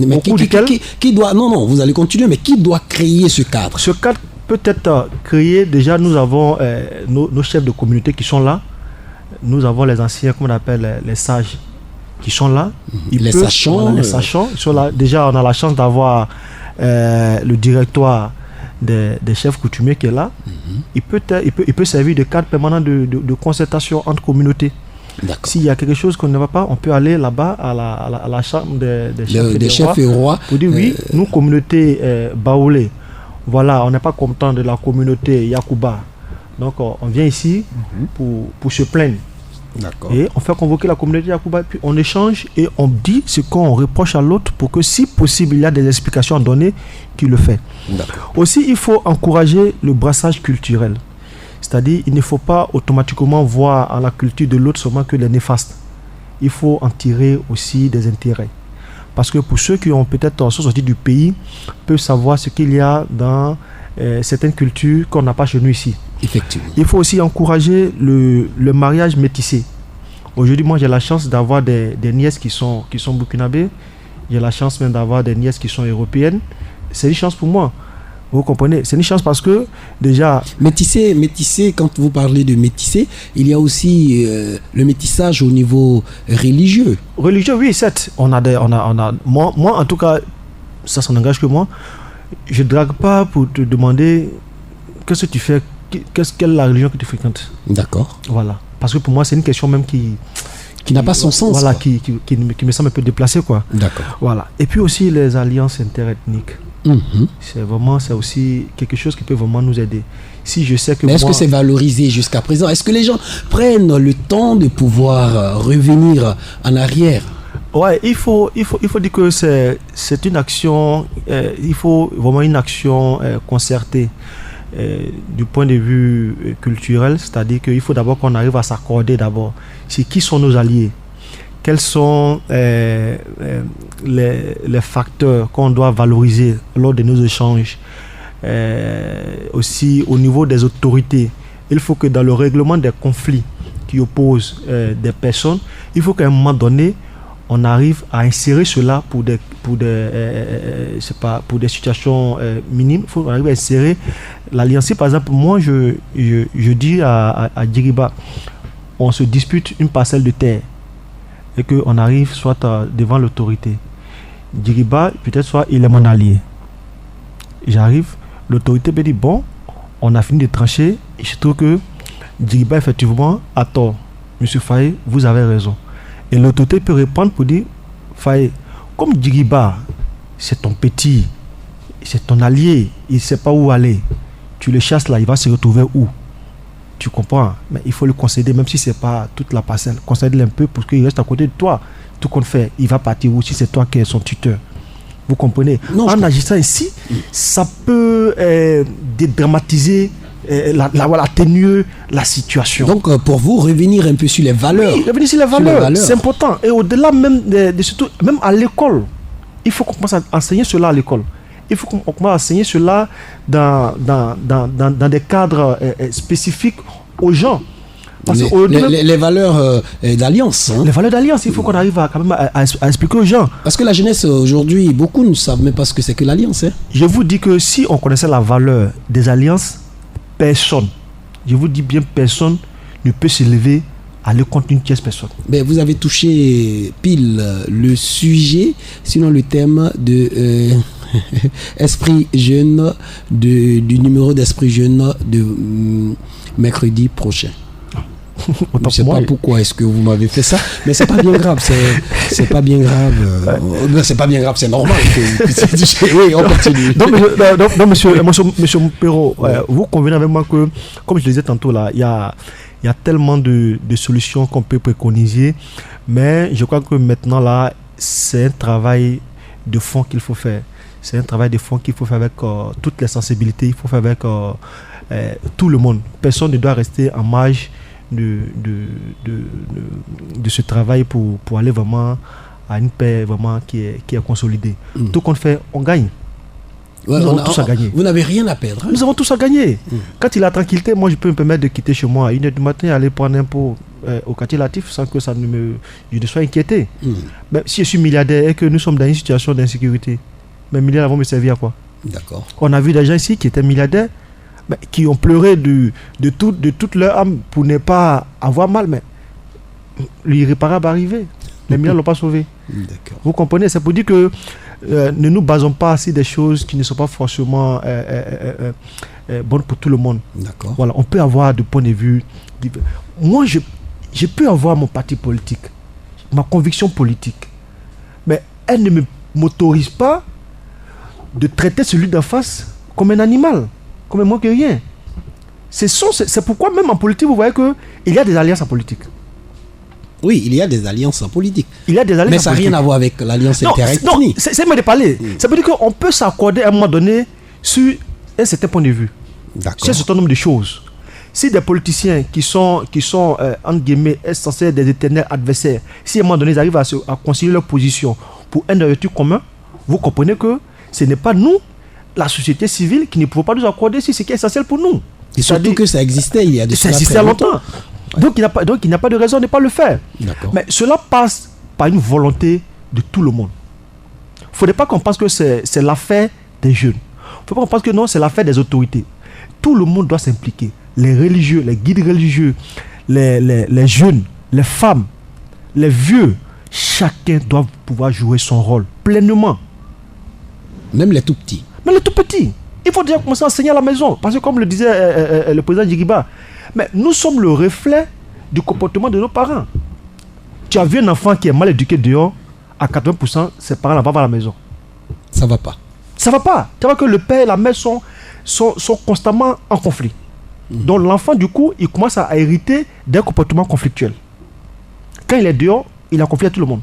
Mais qui doit... Non, vous allez continuer, mais qui doit créer ce cadre? Ce cadre peut être créé, déjà nous avons nos chefs de communauté qui sont là, nous avons les anciens, comme on appelle les sages, qui sont là. Les sachants. Les sachants, ils sont là. Déjà, on a la chance d'avoir le directoire des chefs coutumiers qui est là. Il peut servir de cadre permanent de concertation entre communautés. S'il y a quelque chose qu'on ne va pas, on peut aller là-bas à la chambre des chefs et rois pour dire oui, nous, communauté Baoulé, voilà, on n'est pas content de la communauté Yakuba. Donc on vient ici pour se plaindre. D'accord. Et on fait convoquer la communauté Yakuba, puis on échange et on dit ce qu'on reproche à l'autre pour que, si possible, il y a des explications à donner, qu'il le fait. D'accord. Aussi, il faut encourager le brassage culturel. C'est-à-dire, il ne faut pas automatiquement voir à la culture de l'autre seulement que les néfastes. Il faut en tirer aussi des intérêts. Parce que pour ceux qui ont peut-être sorti du pays, peuvent savoir ce qu'il y a dans certaines cultures qu'on n'a pas chez nous ici. Effectivement. Il faut aussi encourager le mariage métissé. Aujourd'hui, moi, j'ai la chance d'avoir des nièces qui sont burkinabées. J'ai la chance même d'avoir des nièces qui sont européennes. C'est une chance pour moi. Vous comprenez? C'est une chance parce que déjà... Métissé, quand vous parlez de métissé, il y a aussi le métissage au niveau religieux. Religieux, oui, certes. Moi, en tout cas, ça n'engage que moi. Je ne drague pas pour te demander qu'est-ce que tu fais, quelle est la religion que tu fréquentes. D'accord. Voilà. Parce que pour moi, c'est une question même qui n'a pas son sens. Voilà, qui me semble un peu déplacée, quoi. D'accord. Voilà. Et puis aussi les alliances interethniques. C'est aussi quelque chose qui peut vraiment nous aider. Si je sais que mais est-ce que c'est valorisé jusqu'à présent? Est-ce que les gens prennent le temps de pouvoir revenir en arrière? Ouais, il faut dire que c'est une action, il faut vraiment une action concertée du point de vue culturel, c'est-à-dire qu'il faut d'abord qu'on arrive à s'accorder d'abord sur qui sont nos alliés. Quels sont les facteurs qu'on doit valoriser lors de nos échanges. Aussi au niveau des autorités, il faut que dans le règlement des conflits qui opposent des personnes, il faut qu'à un moment donné, on arrive à insérer cela pour des situations minimes. Il faut qu'on arrive à insérer l'alliance. Par exemple, moi, je dis à Djiriba, on se dispute une parcelle de terre et qu'on arrive soit devant l'autorité. Djiriba, peut-être soit il est mon allié. J'arrive, l'autorité me dit, bon, on a fini de trancher. Et je trouve que Djiriba, effectivement, a tort. Monsieur Faye, vous avez raison. Et l'autorité peut répondre pour dire, Faye, comme Djiriba, c'est ton petit, c'est ton allié, il ne sait pas où aller. Tu le chasses là, il va se retrouver où? Tu comprends? Mais il faut le concéder, même si ce n'est pas toute la parcelle. Concède-le un peu pour qu'il reste à côté de toi. Tout compte fait, il va partir où si c'est toi qui es son tuteur. Vous comprenez? Non, en agissant ici, ça peut dédramatiser, atténuer la situation. Donc, pour vous, revenir un peu sur les valeurs. Oui, revenir sur les valeurs. C'est important. Et au-delà même de surtout, même à l'école, il faut qu'on commence à enseigner cela à l'école. Il faut qu'on commence à enseigner cela dans des cadres spécifiques aux gens. Parce les valeurs d'alliance. Hein. Les valeurs d'alliance, il faut qu'on arrive quand même à expliquer aux gens. Parce que la jeunesse aujourd'hui, beaucoup ne savent même pas ce que c'est que l'alliance. Hein. Je vous dis que si on connaissait la valeur des alliances, personne, je vous dis bien personne, ne peut se lever à aller contre une tierce personne. Mais vous avez touché pile le sujet, sinon le thème de Esprit Jeune, du numéro d'Esprit Jeune de mercredi prochain. Je ne sais pas pourquoi est-ce que vous m'avez fait ça, mais c'est pas bien grave, c'est pas bien grave. C'est pas bien grave, c'est normal. Oui, on continue. Donc, monsieur Perrault, vous convenez avec moi que, comme je le disais tantôt là, il y a tellement de solutions qu'on peut préconiser, mais je crois que maintenant là, c'est un travail de fond qu'il faut faire. C'est un travail de fond qu'il faut faire avec toutes les sensibilités, il faut faire avec tout le monde. Personne ne doit rester en marge de ce travail pour aller vraiment à une paix vraiment qui est consolidée. Tout qu'on fait, on gagne. Ouais, nous avons tous à gagner. Vous n'avez rien à perdre. Hein? Nous avons tous à gagner. Quand il a tranquillité, moi je peux me permettre de quitter chez moi à 1h du matin et aller prendre un pot au quartier Latif sans que je ne sois inquiété. Mais si je suis milliardaire et que nous sommes dans une situation d'insécurité, mes milliards vont me servir à quoi? D'accord. On a vu des gens ici qui étaient milliardaires, mais qui ont pleuré de toute leur âme pour ne pas avoir mal, mais l'irréparable est arrivé. Les milliards ne l'ont pas sauvé. D'accord. Vous comprenez? C'est pour dire que ne nous basons pas sur des choses qui ne sont pas forcément bonnes pour tout le monde. D'accord. Voilà, on peut avoir de points de vue. Moi, je peux avoir mon parti politique, ma conviction politique, mais elle ne m'autorise pas de traiter celui d'en face comme un animal, comme un moins que rien. C'est pourquoi même en politique, vous voyez qu'il y a des alliances en politique. Oui, il y a des alliances en politique. Il y a des alliances mais ça n'a rien à voir avec l'alliance interethnique. Non, c'est mieux de parler. Ça veut dire qu'on peut s'accorder à un moment donné sur un certain point de vue. D'accord. Sur un certain nombre de choses. Si des politiciens qui sont entre guillemets, censés être des éternels adversaires, si à un moment donné ils arrivent à concilier leur position pour un objectif commun, vous comprenez que ce n'est pas nous, la société civile, qui ne pouvons pas nous accorder sur ce qui est essentiel pour nous. Et surtout que ça existait il y a de ça existait longtemps. Ouais. Donc il n'y a pas de raison de ne pas le faire. D'accord. Mais cela passe par une volonté de tout le monde. Il ne faudrait pas qu'on pense que c'est l'affaire des jeunes. Il ne faut pas qu'on pense que non, c'est l'affaire des autorités. Tout le monde doit s'impliquer. Les religieux, les guides religieux, les jeunes, les femmes, les vieux, chacun doit pouvoir jouer son rôle pleinement. Même les tout petits. Même les tout petits. Il faut déjà commencer à enseigner à la maison. Parce que comme le disait le président Djiriba, mais nous sommes le reflet du comportement de nos parents. Tu as vu un enfant qui est mal éduqué dehors, à 80%, ses parents ne vont pas à la maison. Ça ne va pas. Ça ne va pas. Tu vois que le père et la mère sont constamment en conflit. Donc l'enfant, du coup, il commence à hériter d'un comportement conflictuel. Quand il est dehors, il a conflit à tout le monde.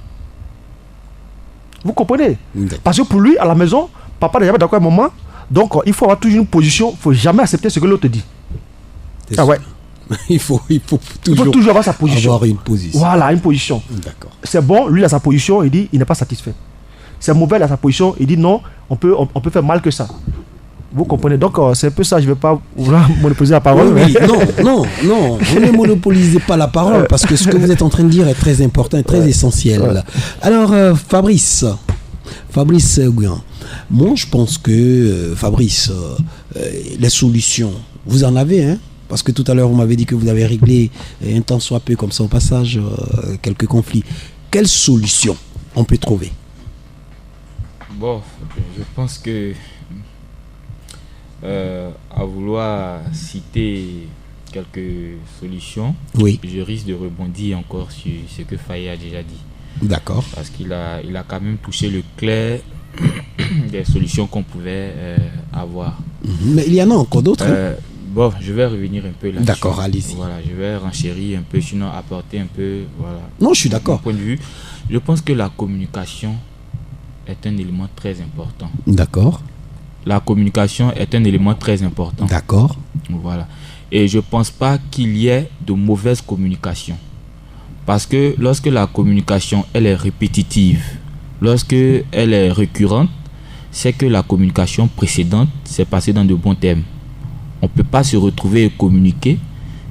Vous comprenez? Parce que pour lui, à la maison, papa n'est jamais d'accord avec maman. Donc il faut avoir toujours une position. Il ne faut jamais accepter ce que l'autre dit. Ah ouais. Il faut toujours avoir sa position. Avoir une position. Voilà, une position. D'accord. C'est bon, lui il a sa position, il dit il n'est pas satisfait. C'est mauvais, il a sa position, il dit non, on peut faire mal que ça. Vous comprenez? Donc c'est un peu ça, je ne vais pas monopoliser la parole. Oui, non, vous ne monopolisez pas la parole parce que ce que vous êtes en train de dire est très important et très essentiel. Ouais. Alors Fabrice Gouin, moi je pense que Fabrice, les solutions, vous en avez, hein? Parce que tout à l'heure vous m'avez dit que vous avez réglé un temps soit peu comme ça au passage quelques conflits. Quelles solutions on peut trouver? Bon, je pense que à vouloir citer quelques solutions, oui, je risque de rebondir encore sur ce que Faye a déjà dit. D'accord. Parce qu'il a quand même touché le clair des solutions qu'on pouvait avoir. Mais il y en a encore d'autres. Bon, je vais revenir un peu là-dessus. D'accord, allez-y. Voilà, je vais renchérir un peu, sinon apporter un peu, voilà. Non, je suis d'accord. Mon point de vue, je pense que la communication est un élément très important. D'accord. La communication est un élément très important. D'accord. Voilà. Et je ne pense pas qu'il y ait de mauvaise communication. Parce que lorsque la communication, elle est répétitive, lorsque elle est récurrente, c'est que la communication précédente s'est passée dans de bons termes. On ne peut pas se retrouver et communiquer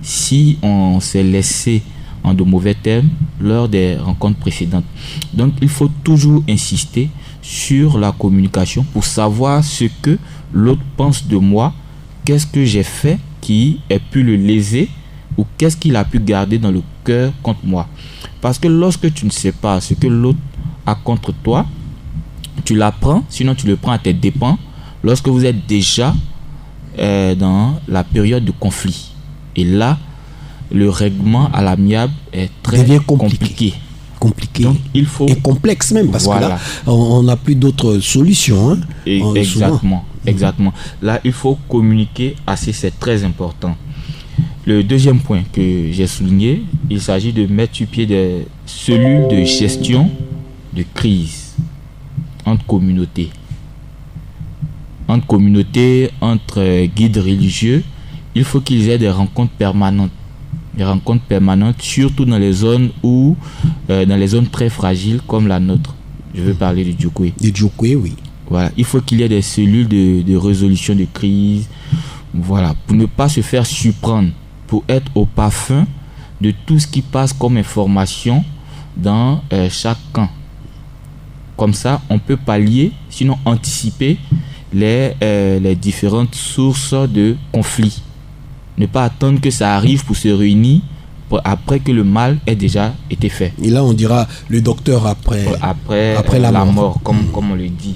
si on s'est laissé en de mauvais termes lors des rencontres précédentes. Donc il faut toujours insister sur la communication pour savoir ce que l'autre pense de moi, qu'est-ce que j'ai fait qui ait pu le léser ou qu'est-ce qu'il a pu garder dans le cœur contre moi. Parce que lorsque tu ne sais pas ce que l'autre a contre toi, tu l'apprends, sinon tu le prends à tes dépens lorsque vous êtes déjà dans la période de conflit. Et là, le règlement à l'amiable est très compliqué. Donc, il faut... Et complexe même, parce que là, on n'a plus d'autres solutions. Hein, exactement. Là, il faut communiquer assez, c'est très important. Le deuxième point que j'ai souligné, il s'agit de mettre sur pied des cellules de gestion de crise entre communautés. Entre guides religieux, il faut qu'ils aient des rencontres permanentes. Surtout dans les zones dans les zones très fragiles comme la nôtre. Je veux parler du Djokwe. Du Djokwe, oui. Voilà, il faut qu'il y ait des cellules de résolution de crise. Voilà, pour ne pas se faire surprendre, pour être au parfum de tout ce qui passe comme information dans chaque camp. Comme ça, on peut pallier, sinon anticiper les différentes sources de conflits. Ne pas attendre que ça arrive pour se réunir après que le mal ait déjà été fait. Et là, on dira le docteur après la mort. Comme on le dit.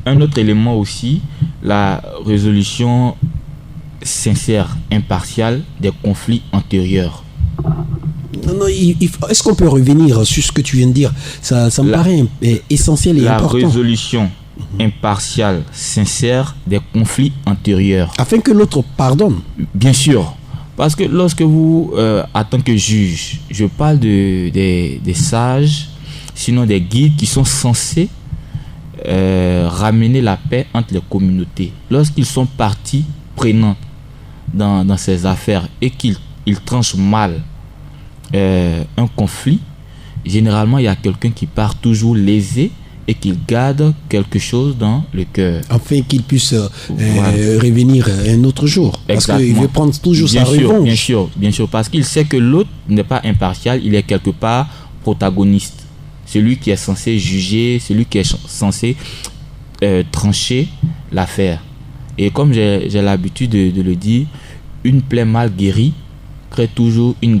Un autre élément aussi, la résolution sincère, impartiale des conflits antérieurs. Non, est-ce qu'on peut revenir sur ce que tu viens de dire? Ça me paraît essentiel et important. La résolution impartiale, sincère des conflits antérieurs. Afin que l'autre pardonne. Bien sûr. Parce que lorsque vous, en tant que juge, je parle des sages, sinon des guides qui sont censés ramener la paix entre les communautés. Lorsqu'ils sont partie prenante dans ces affaires et qu'ils tranchent mal un conflit, généralement il y a quelqu'un qui part toujours lésé et qu'il garde quelque chose dans le cœur. Afin qu'il puisse revenir un autre jour. Parce qu'il veut prendre toujours sa revanche. Bien sûr, parce qu'il sait que l'autre n'est pas impartial, il est quelque part protagoniste. Celui qui est censé juger, celui qui est censé trancher l'affaire. Et comme j'ai l'habitude de le dire, une plaie mal guérie crée toujours une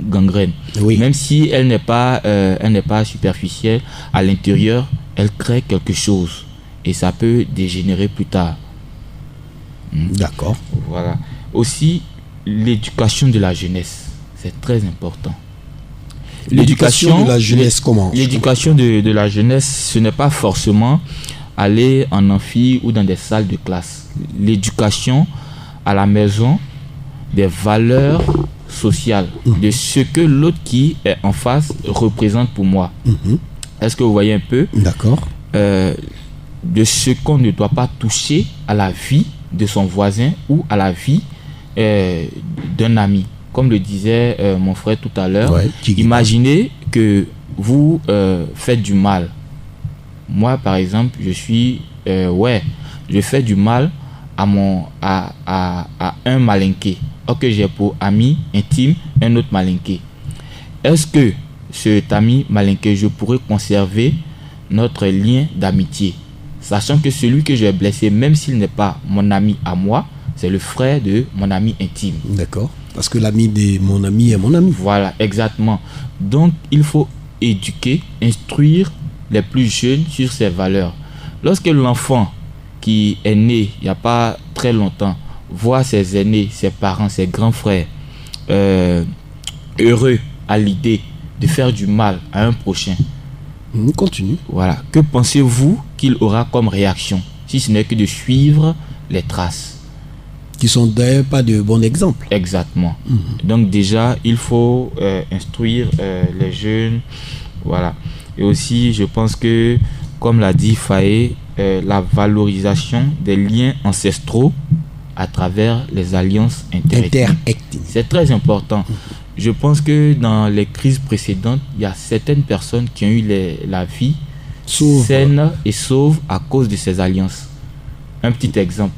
gangrène. Oui. Même si elle n'est pas superficielle, à l'intérieur, elle crée quelque chose. Et ça peut dégénérer plus tard. D'accord. Voilà. Aussi, l'éducation de la jeunesse. C'est très important. L'éducation de la jeunesse, comment? L'éducation de la jeunesse, ce n'est pas forcément aller en amphi ou dans des salles de classe. L'éducation à la maison, des valeurs sociales, de ce que l'autre qui est en face représente pour moi. Est-ce que vous voyez un peu? D'accord. De ce qu'on ne doit pas toucher à la vie de son voisin ou à la vie d'un ami. Comme le disait mon frère tout à l'heure, imaginez que vous faites du mal. Moi, par exemple, je fais du mal à un malinqué. Ok, j'ai pour ami intime un autre malinqué. Est-ce que cet ami malinqué, je pourrais conserver notre lien d'amitié, sachant que celui que j'ai blessé, même s'il n'est pas mon ami à moi, c'est le frère de mon ami intime. D'accord. Parce que l'ami de mon ami est mon ami. Voilà, exactement. Donc, il faut éduquer, instruire les plus jeunes sur ces valeurs. Lorsque l'enfant qui est né il n'y a pas très longtemps voit ses aînés, ses parents, ses grands frères heureux à l'idée de faire du mal à un prochain. Continue. Voilà. Que pensez-vous qu'il aura comme réaction, si ce n'est que de suivre les traces? Qui sont d'ailleurs pas de bons exemples. Exactement. Donc déjà, il faut instruire les jeunes. Voilà. Et aussi, je pense que, comme l'a dit Faye, la valorisation des liens ancestraux à travers les alliances interethniques. C'est très important. Je pense que dans les crises précédentes, il y a certaines personnes qui ont eu la vie saine et sauve à cause de ces alliances. Un petit exemple.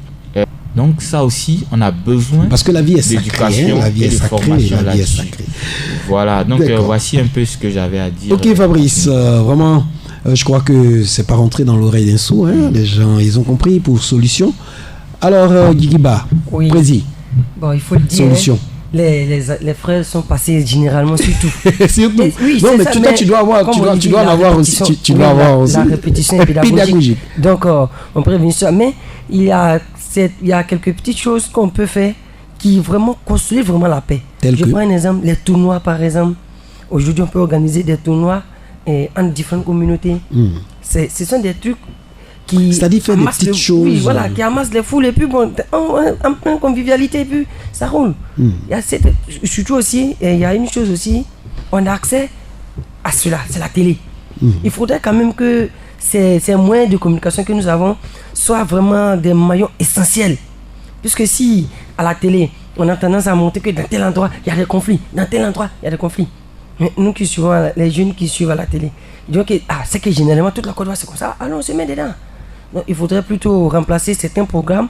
Donc ça aussi, on a besoin parce que la vie est sacrée, d'éducation la vie et est de sacrée, formation la vie est là-dessus. sacrée. Voilà, donc D'accord. voici un peu ce que j'avais à dire. Ok Fabrice, vraiment, je crois que c'est pas rentré dans l'oreille d'un sourd, hein. Les gens, ils ont compris pour solution. Alors, Guigiba, Oui. Prési, Bon, il faut le dire. solution. Les frères sont passés généralement sur tout. Surtout. Mais oui, Non, c'est mais ça, toi, tu dois avoir, comme tu on dois, dit, tu dois en la avoir aussi. répétition- Tu dois oui, avoir aussi. la répétition est pédagogique. Donc, on prévient ça. Mais il y a quelques petites choses qu'on peut faire qui vraiment construisent vraiment la paix. Tel Je que prends un exemple, les tournois par exemple. Aujourd'hui, on peut organiser des tournois entre différentes communautés. Ce sont des trucs qui c'est-à-dire faire des amassent petites choses. Oui, voilà, qui amassent les foules et puis bon, en pleine convivialité et puis ça roule. Il y a surtout aussi, il y a une chose aussi, on a accès à cela, c'est la télé. Il faudrait quand même que ces moyens de communication que nous avons soient vraiment des maillons essentiels. Puisque si à la télé, on a tendance à montrer que dans tel endroit, il y a des conflits, dans tel endroit, il y a des conflits. Mais nous qui suivons, les jeunes qui suivent à la télé, ils disent que c'est que généralement toute la Côte d'Ivoire c'est comme ça, alors on se met dedans. Donc il faudrait plutôt remplacer certains programmes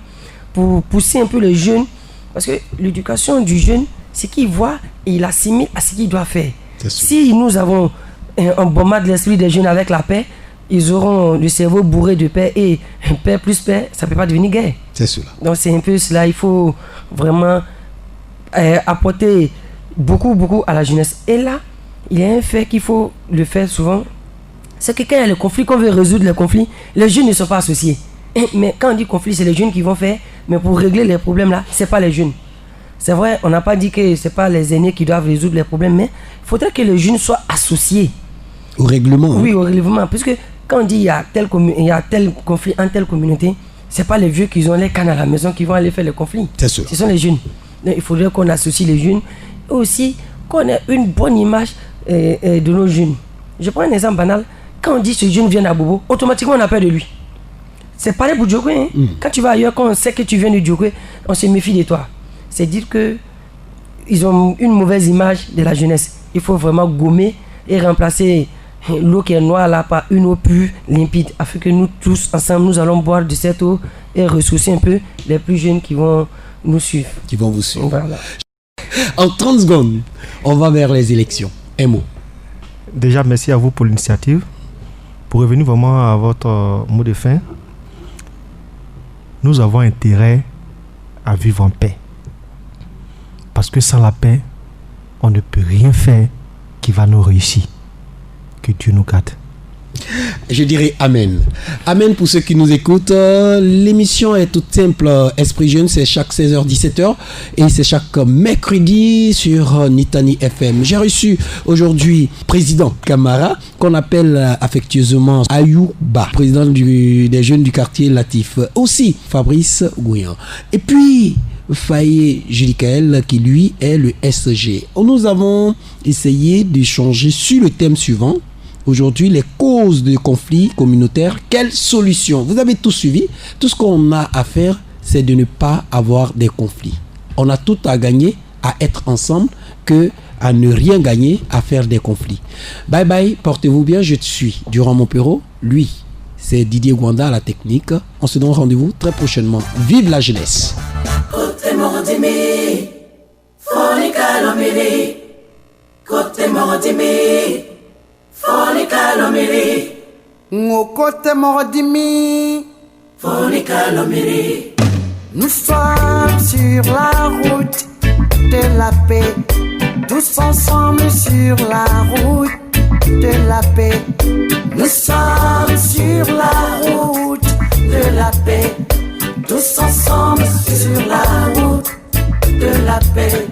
pour pousser un peu les jeunes, parce que l'éducation du jeune, c'est qu'il voit et il assimile à ce qu'il doit faire. Si nous avons un bombarde de l'esprit des jeunes avec la paix, ils auront le cerveau bourré de paix, et paix plus paix, ça ne peut pas devenir guerre. C'est cela. Donc c'est un peu cela, il faut vraiment apporter beaucoup à la jeunesse. Et là, il y a un fait qu'il faut le faire souvent, c'est que quand il y a le conflit, qu'on veut résoudre les conflits, les jeunes ne sont pas associés. Mais quand on dit conflit, c'est les jeunes qui vont faire, mais pour régler les problèmes là, c'est pas les jeunes. C'est vrai, on n'a pas dit que c'est pas les aînés qui doivent résoudre les problèmes, mais il faudrait que les jeunes soient associés. Au règlement. Oui, au règlement. Puisque quand on dit il y a tel conflit en telle communauté, c'est pas les vieux qui ont les cannes à la maison qui vont aller faire le conflit. C'est sûr. Ce sont les jeunes. Donc, il faudrait qu'on associe les jeunes et aussi qu'on ait une bonne image de nos jeunes. Je prends un exemple banal. Quand on dit ce jeune vient à Bobo, automatiquement on a peur de lui. C'est pareil pour Djokwe. Hein? Quand tu vas ailleurs, quand on sait que tu viens de Djokwe, on se méfie de toi. C'est dire que ils ont une mauvaise image de la jeunesse. Il faut vraiment gommer et remplacer l'eau qui est noire là par une eau pure, limpide, afin que nous tous ensemble, nous allons boire de cette eau et ressourcer un peu les plus jeunes qui vont nous suivre. Qui vont vous suivre. Voilà. En 30 secondes, on va vers les élections. Un mot. Déjà, merci à vous pour l'initiative. Pour revenir vraiment à votre mot de fin, nous avons intérêt à vivre en paix. Parce que sans la paix, on ne peut rien faire qui va nous réussir. Que Dieu nous garde. Je dirais Amen. Amen pour ceux qui nous écoutent. L'émission est toute simple. Esprit Jeune, c'est chaque 16h-17h et c'est chaque mercredi sur Nitani FM. J'ai reçu aujourd'hui président Camara, qu'on appelle affectueusement Ayouba, président des jeunes du quartier Latif. Aussi Fabrice Gouyan. Et puis Faye Julicaël, qui lui est le SG. Nous avons essayé d'échanger sur le thème suivant. Aujourd'hui, les causes de conflits communautaires, quelles solutions? Vous avez tout suivi. Tout ce qu'on a à faire, c'est de ne pas avoir des conflits. On a tout à gagner à être ensemble que à ne rien gagner à faire des conflits. Bye bye, portez-vous bien, je te suis. Durand Montpero, lui, c'est Didier Gwanda à la technique. On se donne rendez-vous très prochainement. Vive la jeunesse! Côté Morodimi, Fonica Lomiri, Côté Morodimi, Fonica Lomiri, Côté Morodimi, Fonica Lomiri. Nous sommes sur la route de la paix, tous ensemble sur la route de la paix. Nous sommes sur la route de la paix, tous ensemble sur la route de la paix.